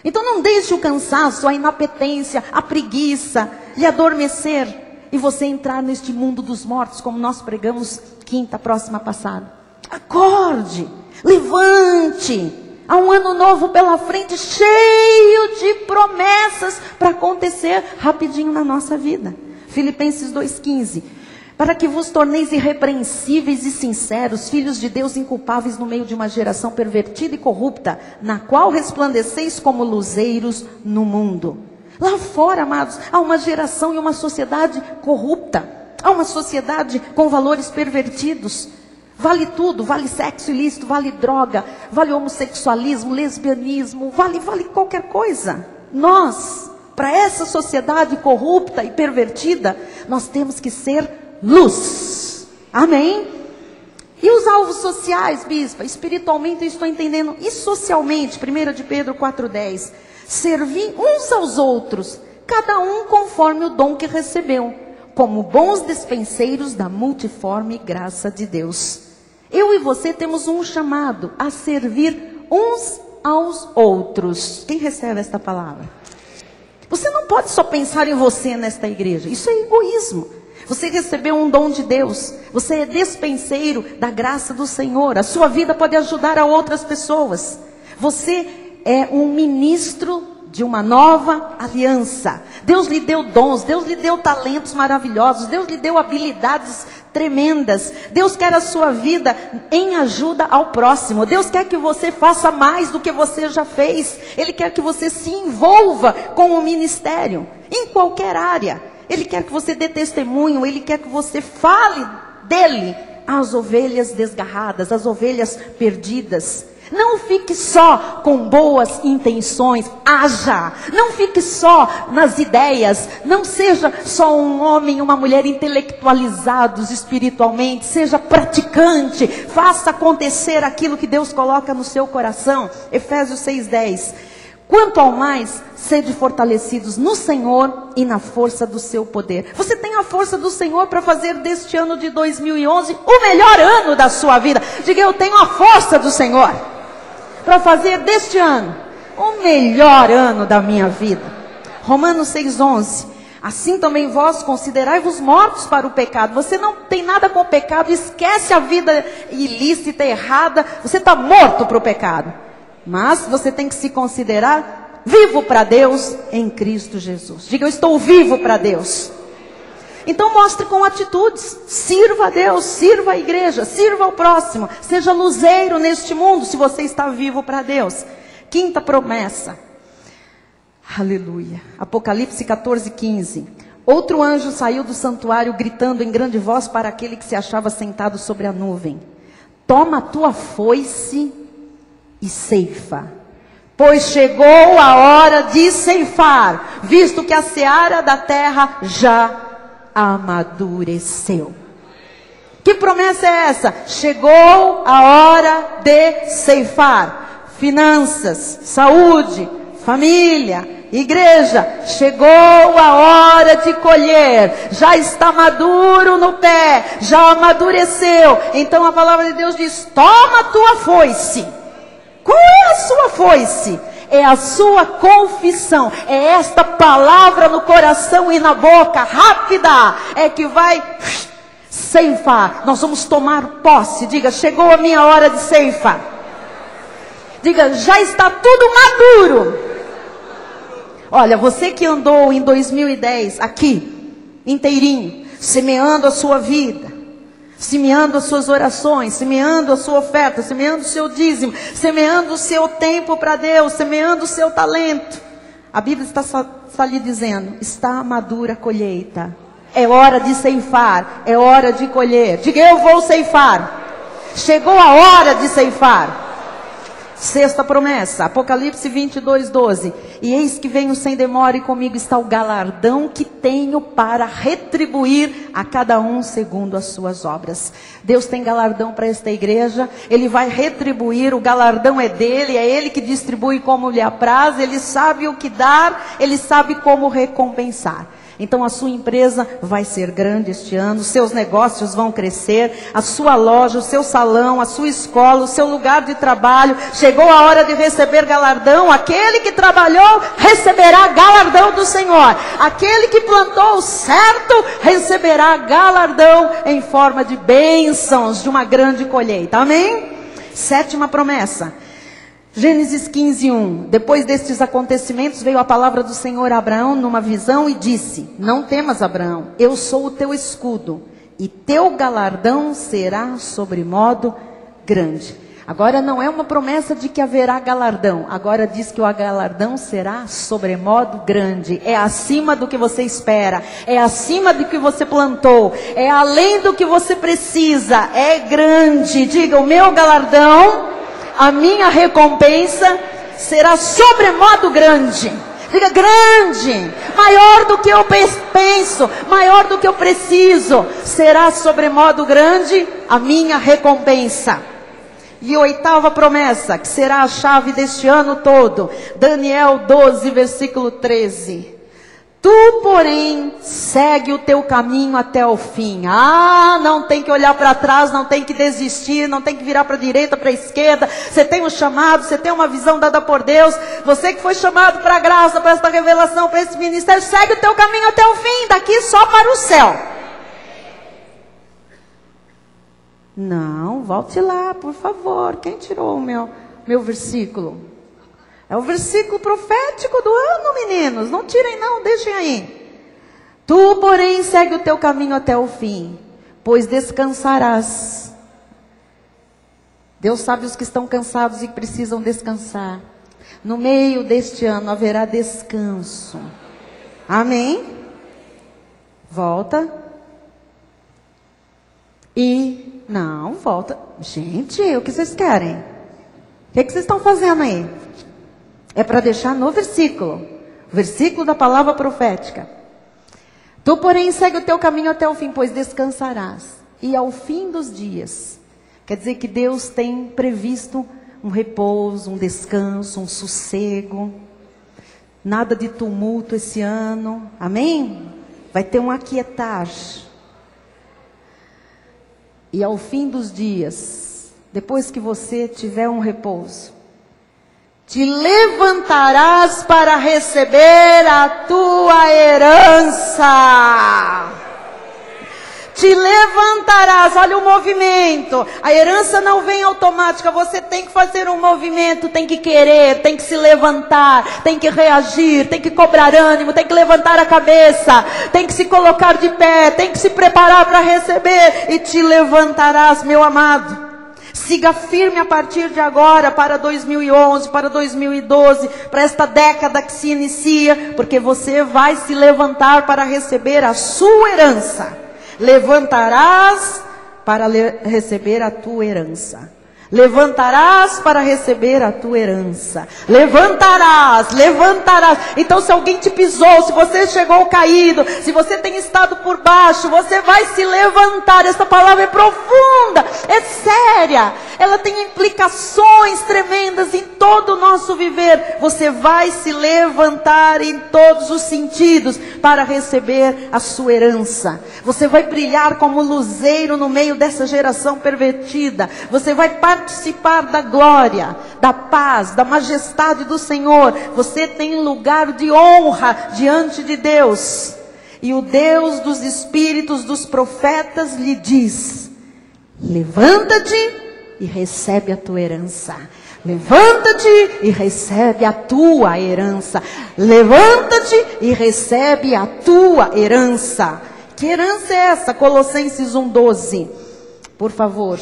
Então não deixe o cansaço, a inapetência, a preguiça lhe adormecer e você entrar neste mundo dos mortos, como nós pregamos quinta próxima passada. Acorde, levante. Há um ano novo pela frente, cheio de promessas para acontecer rapidinho na nossa vida. Filipenses 2,15. Para que vos torneis irrepreensíveis e sinceros, filhos de Deus inculpáveis no meio de uma geração pervertida e corrupta, na qual resplandeceis como luzeiros no mundo. Lá fora, amados, há uma geração e uma sociedade corrupta. Há uma sociedade com valores pervertidos. Vale tudo, vale sexo ilícito, vale droga, vale homossexualismo, lesbianismo, vale qualquer coisa. Nós, para essa sociedade corrupta e pervertida, nós temos que ser luz. Amém? E os alvos sociais, bispa? Espiritualmente eu estou entendendo. E socialmente? 1 de Pedro 4,10. Servir uns aos outros, cada um conforme o dom que recebeu, como bons dispenseiros da multiforme graça de Deus. Eu e você temos um chamado a servir uns aos outros. Quem recebe esta palavra? Você não pode só pensar em você nesta igreja. Isso é egoísmo. Você recebeu um dom de Deus. Você é dispenseiro da graça do Senhor. A sua vida pode ajudar a outras pessoas. Você é um ministro de uma nova aliança. Deus lhe deu dons, Deus lhe deu talentos maravilhosos, Deus lhe deu habilidades tremendas. Deus quer a sua vida em ajuda ao próximo. Deus quer que você faça mais do que você já fez. Ele quer que você se envolva com o ministério, em qualquer área. Ele quer que você dê testemunho, Ele quer que você fale dele às ovelhas desgarradas, às ovelhas perdidas. Não fique só com boas intenções, haja. Não fique só nas ideias. Não seja só um homem e uma mulher intelectualizados espiritualmente. Seja praticante. Faça acontecer aquilo que Deus coloca no seu coração. Efésios 6:10. Quanto ao mais, sede fortalecidos no Senhor e na força do seu poder. Você tem a força do Senhor para fazer deste ano de 2011 o melhor ano da sua vida. Diga, eu tenho a força do Senhor para fazer deste ano o melhor ano da minha vida. Romanos 6:11. Assim também vós considerai-vos mortos para o pecado. Você não tem nada com o pecado, esquece a vida ilícita, errada. Você está morto para o pecado. Mas você tem que se considerar vivo para Deus em Cristo Jesus. Diga, eu estou vivo para Deus. Então mostre com atitudes. Sirva a Deus, sirva a igreja, sirva ao próximo. Seja luzeiro neste mundo se você está vivo para Deus. Quinta promessa. Aleluia. Apocalipse 14:15. Outro anjo saiu do santuário gritando em grande voz para aquele que se achava sentado sobre a nuvem. Toma a tua foice e ceifa, pois chegou a hora de ceifar, visto que a seara da terra já amadureceu. Que promessa é essa? Chegou a hora de ceifar. Finanças, saúde, família, igreja, chegou a hora de colher. Já está maduro no pé, já amadureceu. Então a palavra de Deus diz, toma a tua foice. Qual é a sua foice? É a sua confissão. É esta palavra no coração e na boca, rápida, é que vai ceifar. Nós vamos tomar posse. Diga, chegou a minha hora de ceifar. Diga, já está tudo maduro. Olha, você que andou em 2010 aqui, inteirinho, semeando a sua vida, semeando as suas orações, semeando a sua oferta, semeando o seu dízimo, semeando o seu tempo para Deus, semeando o seu talento. A Bíblia está lhe dizendo, está madura a colheita. É hora de ceifar, é hora de colher. Diga, eu vou ceifar. Chegou a hora de ceifar. Sexta promessa, Apocalipse 22:12. E eis que venho sem demora e comigo está o galardão que tenho para retribuir a cada um segundo as suas obras. Deus tem galardão para esta igreja, Ele vai retribuir, o galardão é dele, é Ele que distribui como lhe apraz, Ele sabe o que dar, Ele sabe como recompensar. Então a sua empresa vai ser grande este ano, seus negócios vão crescer, a sua loja, o seu salão, a sua escola, o seu lugar de trabalho. Chegou a hora de receber galardão. Aquele que trabalhou receberá galardão do Senhor. Aquele que plantou certo receberá galardão em forma de bênçãos, de uma grande colheita. Amém? Sétima promessa. Gênesis 15:1. Depois destes acontecimentos veio a palavra do Senhor a Abraão numa visão e disse: não temas, Abraão, eu sou o teu escudo e teu galardão será sobremodo grande. Agora não é uma promessa de que haverá galardão. Agora diz que o galardão será sobremodo grande. É acima do que você espera. É acima do que você plantou. É além do que você precisa. É grande. Diga, o meu galardão, a minha recompensa será sobremodo grande. Diga, grande, maior do que eu penso, maior do que eu preciso. Será sobremodo grande a minha recompensa. E oitava promessa, que será a chave deste ano todo. Daniel 12, versículo 13. Tu, porém, segue o teu caminho até o fim. Ah, não tem que olhar para trás, não tem que desistir, não tem que virar para a direita, para a esquerda. Você tem um chamado, você tem uma visão dada por Deus. Você que foi chamado para a graça, para esta revelação, para esse ministério, segue o teu caminho até o fim, daqui só para o céu. Não, volte lá, por favor. Quem tirou o meu versículo? É o versículo profético do ano, meninos. Não tirem não, deixem aí. Tu, porém, segue o teu caminho até o fim, pois descansarás. Deus sabe os que estão cansados e precisam descansar. No meio deste ano haverá descanso. Amém? Volta. E, não, volta. Gente, o que vocês querem? O que vocês estão fazendo aí? É para deixar no versículo. O versículo da palavra profética. Tu, porém, segue o teu caminho até o fim, pois descansarás. E ao fim dos dias. Quer dizer que Deus tem previsto um repouso, um descanso, um sossego. Nada de tumulto esse ano. Amém? Vai ter um aquietar. E ao fim dos dias, depois que você tiver um repouso, te levantarás para receber a tua herança. Te levantarás, olha o movimento. A herança não vem automática, você tem que fazer um movimento, tem que querer, tem que se levantar, tem que reagir, tem que cobrar ânimo, tem que levantar a cabeça, tem que se colocar de pé, tem que se preparar para receber. E te levantarás, meu amado. Siga firme a partir de agora, para 2011, para 2012, para esta década que se inicia, porque você vai se levantar para receber a sua herança. Levantarás para receber a tua herança. Levantarás para receber a tua herança. Levantarás, levantarás. Então se alguém te pisou, se você chegou caído, se você tem estado por baixo, você vai se levantar. Essa palavra é profunda, é séria. Ela tem implicações tremendas em todo o nosso viver. Você vai se levantar em todos os sentidos para receber a sua herança. Você vai brilhar como luzeiro no meio dessa geração pervertida. Você vai participar da glória, da paz, da majestade do Senhor. Você tem lugar de honra diante de Deus. E o Deus dos espíritos dos profetas lhe diz: levanta-te e recebe a tua herança. Levanta-te e recebe a tua herança. Levanta-te e recebe a tua herança. Que herança é essa? Colossenses 1:12. Por favor.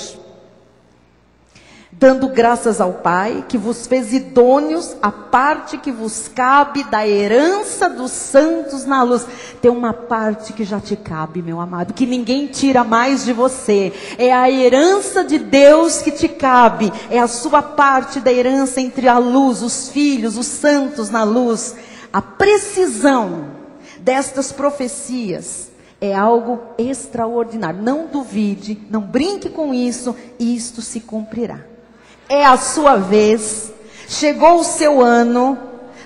Dando graças ao Pai, que vos fez idôneos a parte que vos cabe da herança dos santos na luz. Tem uma parte que já te cabe, meu amado, que ninguém tira mais de você. É a herança de Deus que te cabe. É a sua parte da herança entre a luz, os filhos, os santos na luz. A precisão destas profecias é algo extraordinário. Não duvide, não brinque com isso, isto se cumprirá. É a sua vez, chegou o seu ano.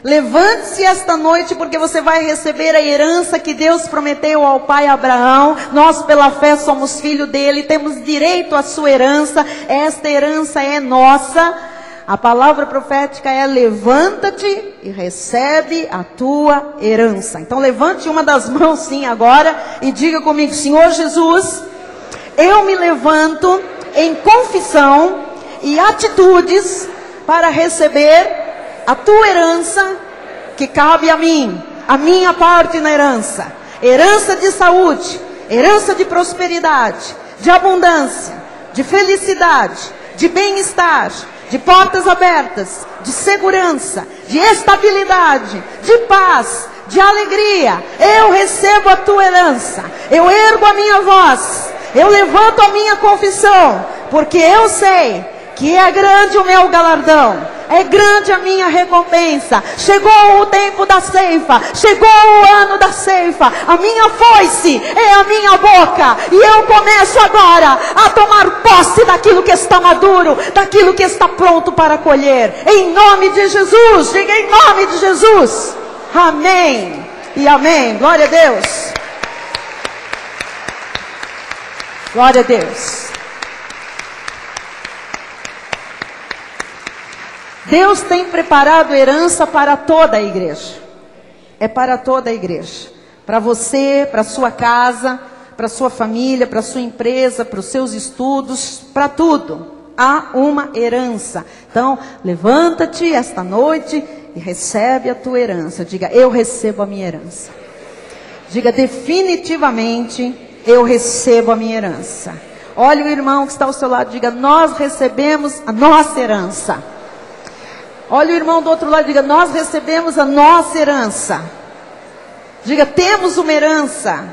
Levante-se esta noite, porque você vai receber a herança que Deus prometeu ao pai Abraão. Nós pela fé somos filho dele, temos direito à sua herança. Esta herança é nossa. A palavra profética é: levanta-te e recebe a tua herança. Então levante uma das mãos sim agora e diga comigo: Senhor Jesus, eu me levanto em confissão e atitudes para receber a tua herança que cabe a mim, a minha parte na herança. Herança de saúde, herança de prosperidade, de abundância, de felicidade, de bem-estar, de portas abertas, de segurança, de estabilidade, de paz, de alegria. Eu recebo a tua herança. Eu ergo a minha voz, eu levanto a minha confissão, porque eu sei que é grande o meu galardão, é grande a minha recompensa. Chegou o tempo da ceifa, chegou o ano da ceifa. A minha foice é a minha boca, e eu começo agora a tomar posse daquilo que está maduro, daquilo que está pronto para colher. Em nome de Jesus, diga em nome de Jesus. Amém. e amém. Glória a Deus. Glória a Deus. Deus tem preparado herança para toda a igreja. É para toda a igreja. Para você, para a sua casa, para a sua família, para a sua empresa, para os seus estudos, para tudo. Há uma herança. Então, levanta-te esta noite e recebe a tua herança. Diga, eu recebo a minha herança. Diga, definitivamente, eu recebo a minha herança. Olha o irmão que está ao seu lado, diga, nós recebemos a nossa herança. Olha o irmão do outro lado, diga, nós recebemos a nossa herança. Diga, temos uma herança.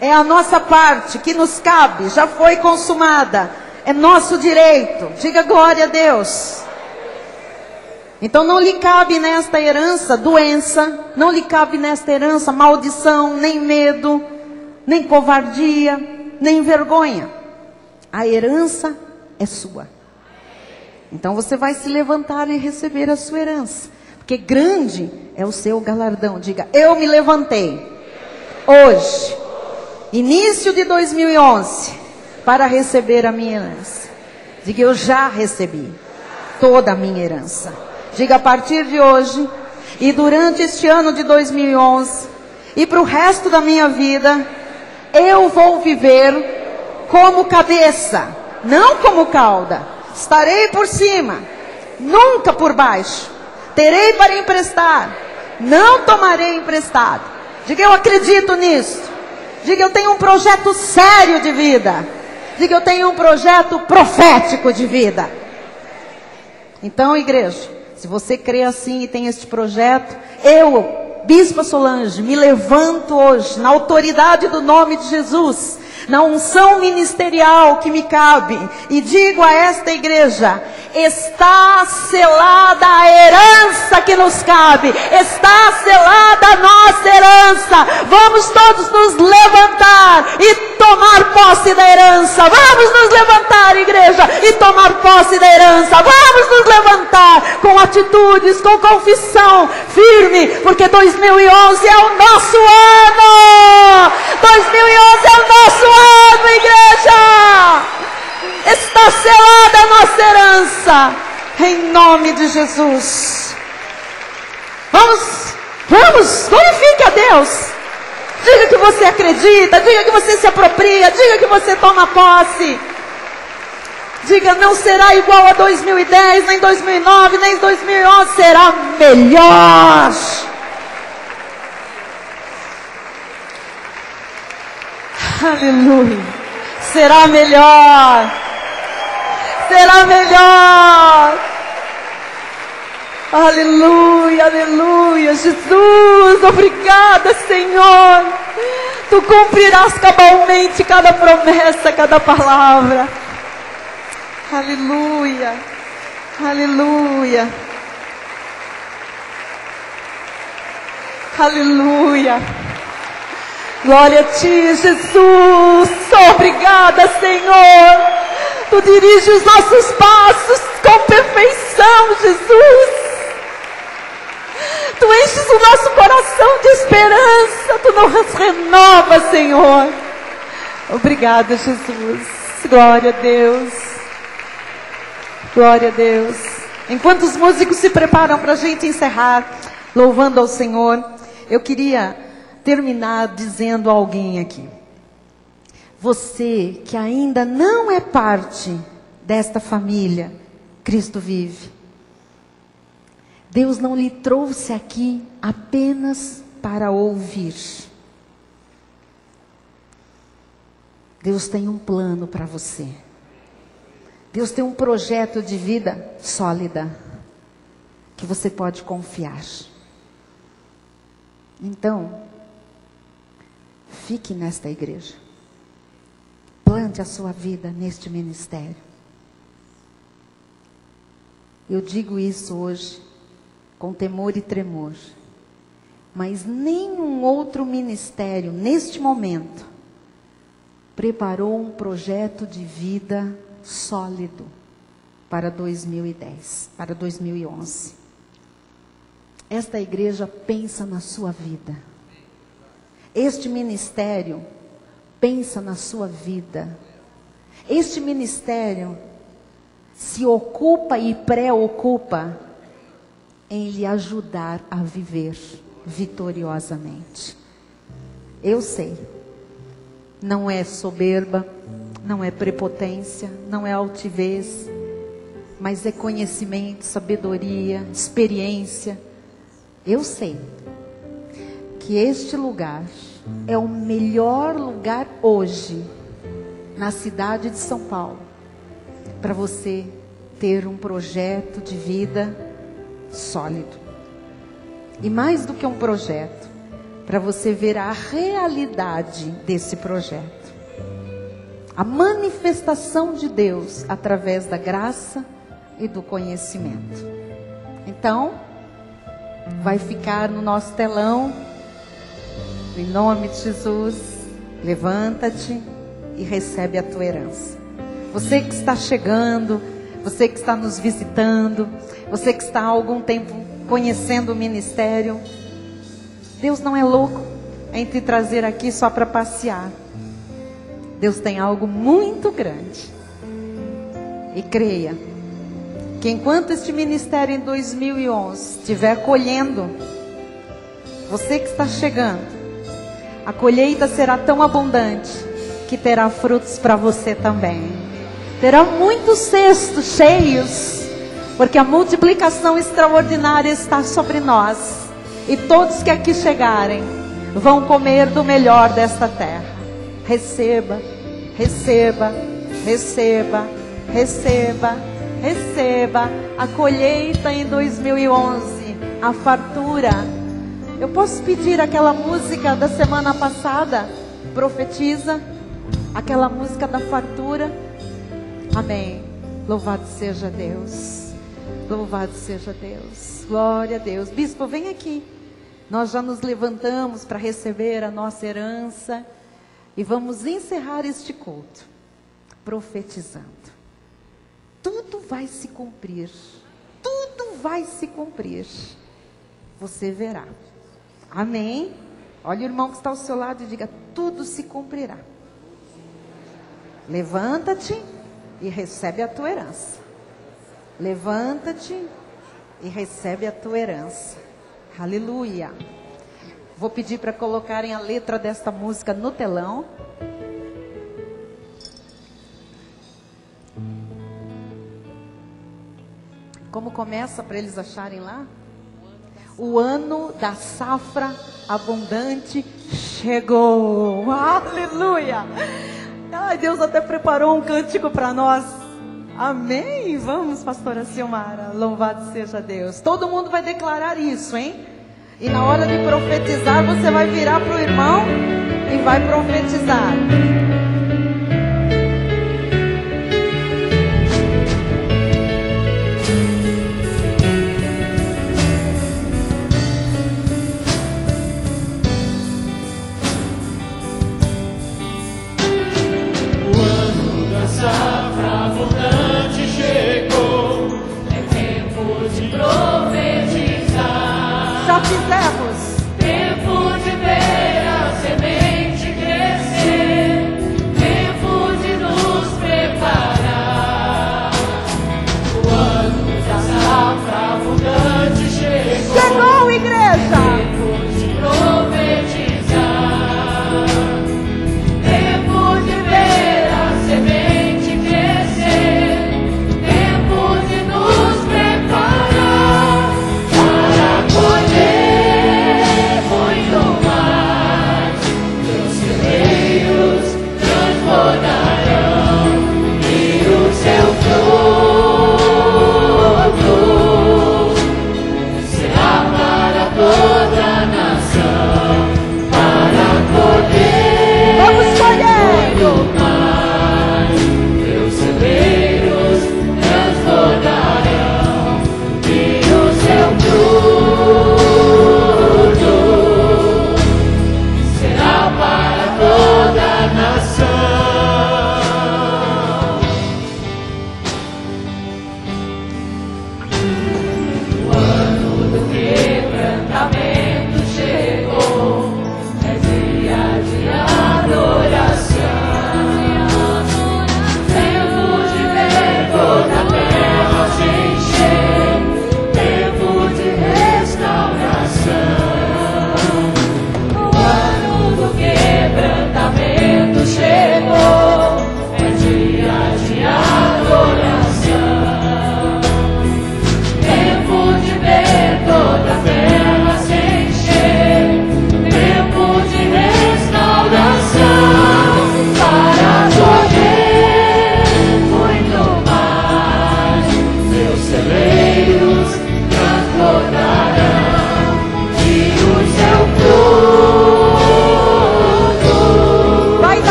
É a nossa parte que nos cabe, já foi consumada. É nosso direito. Diga glória a Deus. Então não lhe cabe nesta herança doença, não lhe cabe nesta herança maldição, nem medo, nem covardia, nem vergonha. A herança é sua. Então você vai se levantar e receber a sua herança. Porque grande é o seu galardão. Diga, eu me levantei hoje, início de 2011, para receber a minha herança. Diga, eu já recebi toda a minha herança. Diga, a partir de hoje e durante este ano de 2011 e para o resto da minha vida, eu vou viver como cabeça, não como cauda. Estarei por cima, nunca por baixo. Terei para emprestar, não tomarei emprestado. Diga, eu acredito nisso. Diga, eu tenho um projeto sério de vida. Diga, eu tenho um projeto profético de vida. Então, igreja, se você crê assim e tem este projeto, eu, Bispa Solange, me levanto hoje na autoridade do nome de Jesus, na unção ministerial que me cabe, e digo a esta igreja, está selada a herança que nos cabe, está selada a nossa herança. Vamos todos nos levantar e tomar posse da herança. Vamos nos levantar, igreja, e tomar posse da herança. Vamos nos levantar com atitudes, com confissão firme, porque 2011 é o nosso ano. 2011 é o nosso ano, igreja. Está selada a nossa herança, em nome de Jesus. Vamos, glorifique a Deus. Diga que você acredita, diga que você se apropria, diga que você toma posse. Diga, não será igual a 2010, nem 2009, nem 2011, será melhor. Aleluia. Será melhor. Será melhor. Aleluia, aleluia. Jesus, obrigada, Senhor. Tu cumprirás cabalmente cada promessa, cada palavra. Aleluia, aleluia. Aleluia. Glória a Ti, Jesus. Obrigada, Senhor. Tu dirige os nossos passos com perfeição, Jesus. Tu enches o nosso coração de esperança. Tu nos renova, Senhor. Obrigada, Jesus. Glória a Deus. Glória a Deus. Enquanto os músicos se preparam para a gente encerrar, louvando ao Senhor, eu queria terminar dizendo a alguém aqui. Você que ainda não é parte desta família, Cristo vive. Deus não lhe trouxe aqui apenas para ouvir. Deus tem um plano para você. Deus tem um projeto de vida sólida, que você pode confiar. Então, fique nesta igreja. Plante a sua vida neste ministério. Eu digo isso hoje com temor e tremor. Mas nenhum outro ministério, neste momento, preparou um projeto de vida sólido para 2010, para 2011. Esta igreja pensa na sua vida. Este ministério pensa na sua vida. Este ministério se ocupa e preocupa em lhe ajudar a viver vitoriosamente. Eu sei, não é soberba, não é prepotência, não é altivez, mas é conhecimento, sabedoria, experiência. Eu sei que este lugar é o melhor lugar hoje, na cidade de São Paulo, para você ter um projeto de vida sólido. E mais do que um projeto, para você ver a realidade desse projeto. A manifestação de Deus através da graça e do conhecimento. Então, vai ficar no nosso telão, em nome de Jesus, levanta-te e recebe a tua herança. Você que está chegando, você que está nos visitando, você que está há algum tempo conhecendo o ministério, Deus não é louco em te trazer aqui só para passear. Deus tem algo muito grande. E creia que enquanto este ministério em 2011 estiver colhendo, você que está chegando, a colheita será tão abundante que terá frutos para você também. Terá muitos cestos cheios, porque a multiplicação extraordinária está sobre nós. E todos que aqui chegarem vão comer do melhor desta terra. Receba, receba, receba, receba, receba a colheita em 2011, a fartura. Eu posso pedir aquela música da semana passada? Profetiza, aquela música da fartura. Amém. Louvado seja Deus. Louvado seja Deus. Glória a Deus. Bispo, vem aqui. Nós já nos levantamos para receber a nossa herança. E vamos encerrar este culto profetizando. Tudo vai se cumprir. Tudo vai se cumprir. Você verá. Amém? Olha o irmão que está ao seu lado e diga: tudo se cumprirá. Levanta-te e recebe a tua herança. Levanta-te e recebe a tua herança. Aleluia. Vou pedir para colocarem a letra desta música no telão. Como começa para eles acharem lá? O ano da safra abundante chegou. Aleluia. Ai, Deus até preparou um cântico para nós. Amém? Vamos, pastora Silmara. Louvado seja Deus. Todo mundo vai declarar isso, hein? E na hora de profetizar, você vai virar para o irmão e vai profetizar. O ano da safra abundante chegou. É tempo de profetizar. Já fizemos. Tempo de ver a semente crescer.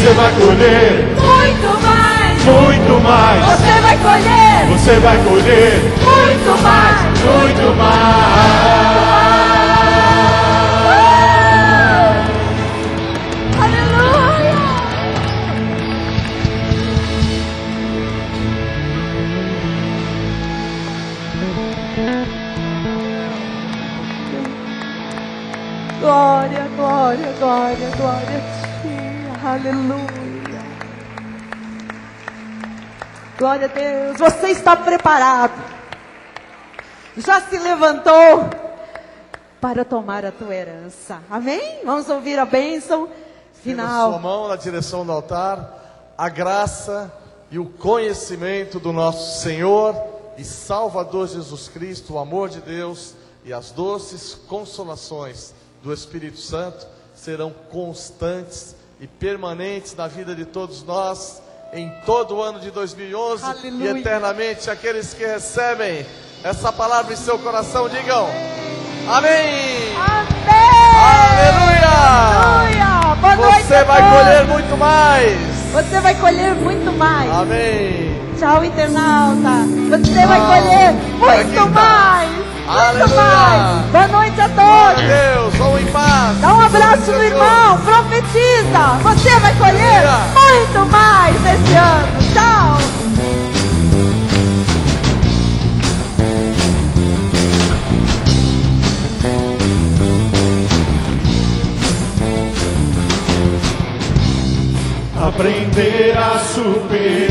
Você vai colher muito mais. muito mais. Você vai colher Você vai colher muito mais. muito mais. Aleluia. Glória, glória, glória, glória a Ti. Aleluia. Glória a Deus. Você está preparado? Já se levantou para tomar a tua herança. Amém? Vamos ouvir a bênção Na sua final. mão, na direção do altar, a graça e o conhecimento do nosso Senhor e Salvador Jesus Cristo, o amor de Deus e as doces consolações do Espírito Santo serão constantes e permanentes na vida de todos nós em todo o ano de 2011 Aleluia. e eternamente. Aqueles que recebem essa palavra em seu coração, digam amém. Amém. Aleluia. Aleluia. Boa noite Você a vai todos. colher muito mais. Você vai colher muito mais. Amém. Tchau, internauta. Você vai Tchau. colher Até muito quinta. mais. Muito Aleluia. mais. Boa noite a Glória todos. a Deus, vão em paz. Dá um abraço no Jesus. irmão. Profetiza. Você vai colher Aleluia. muito mais esse ano. Tchau. Aprender a superar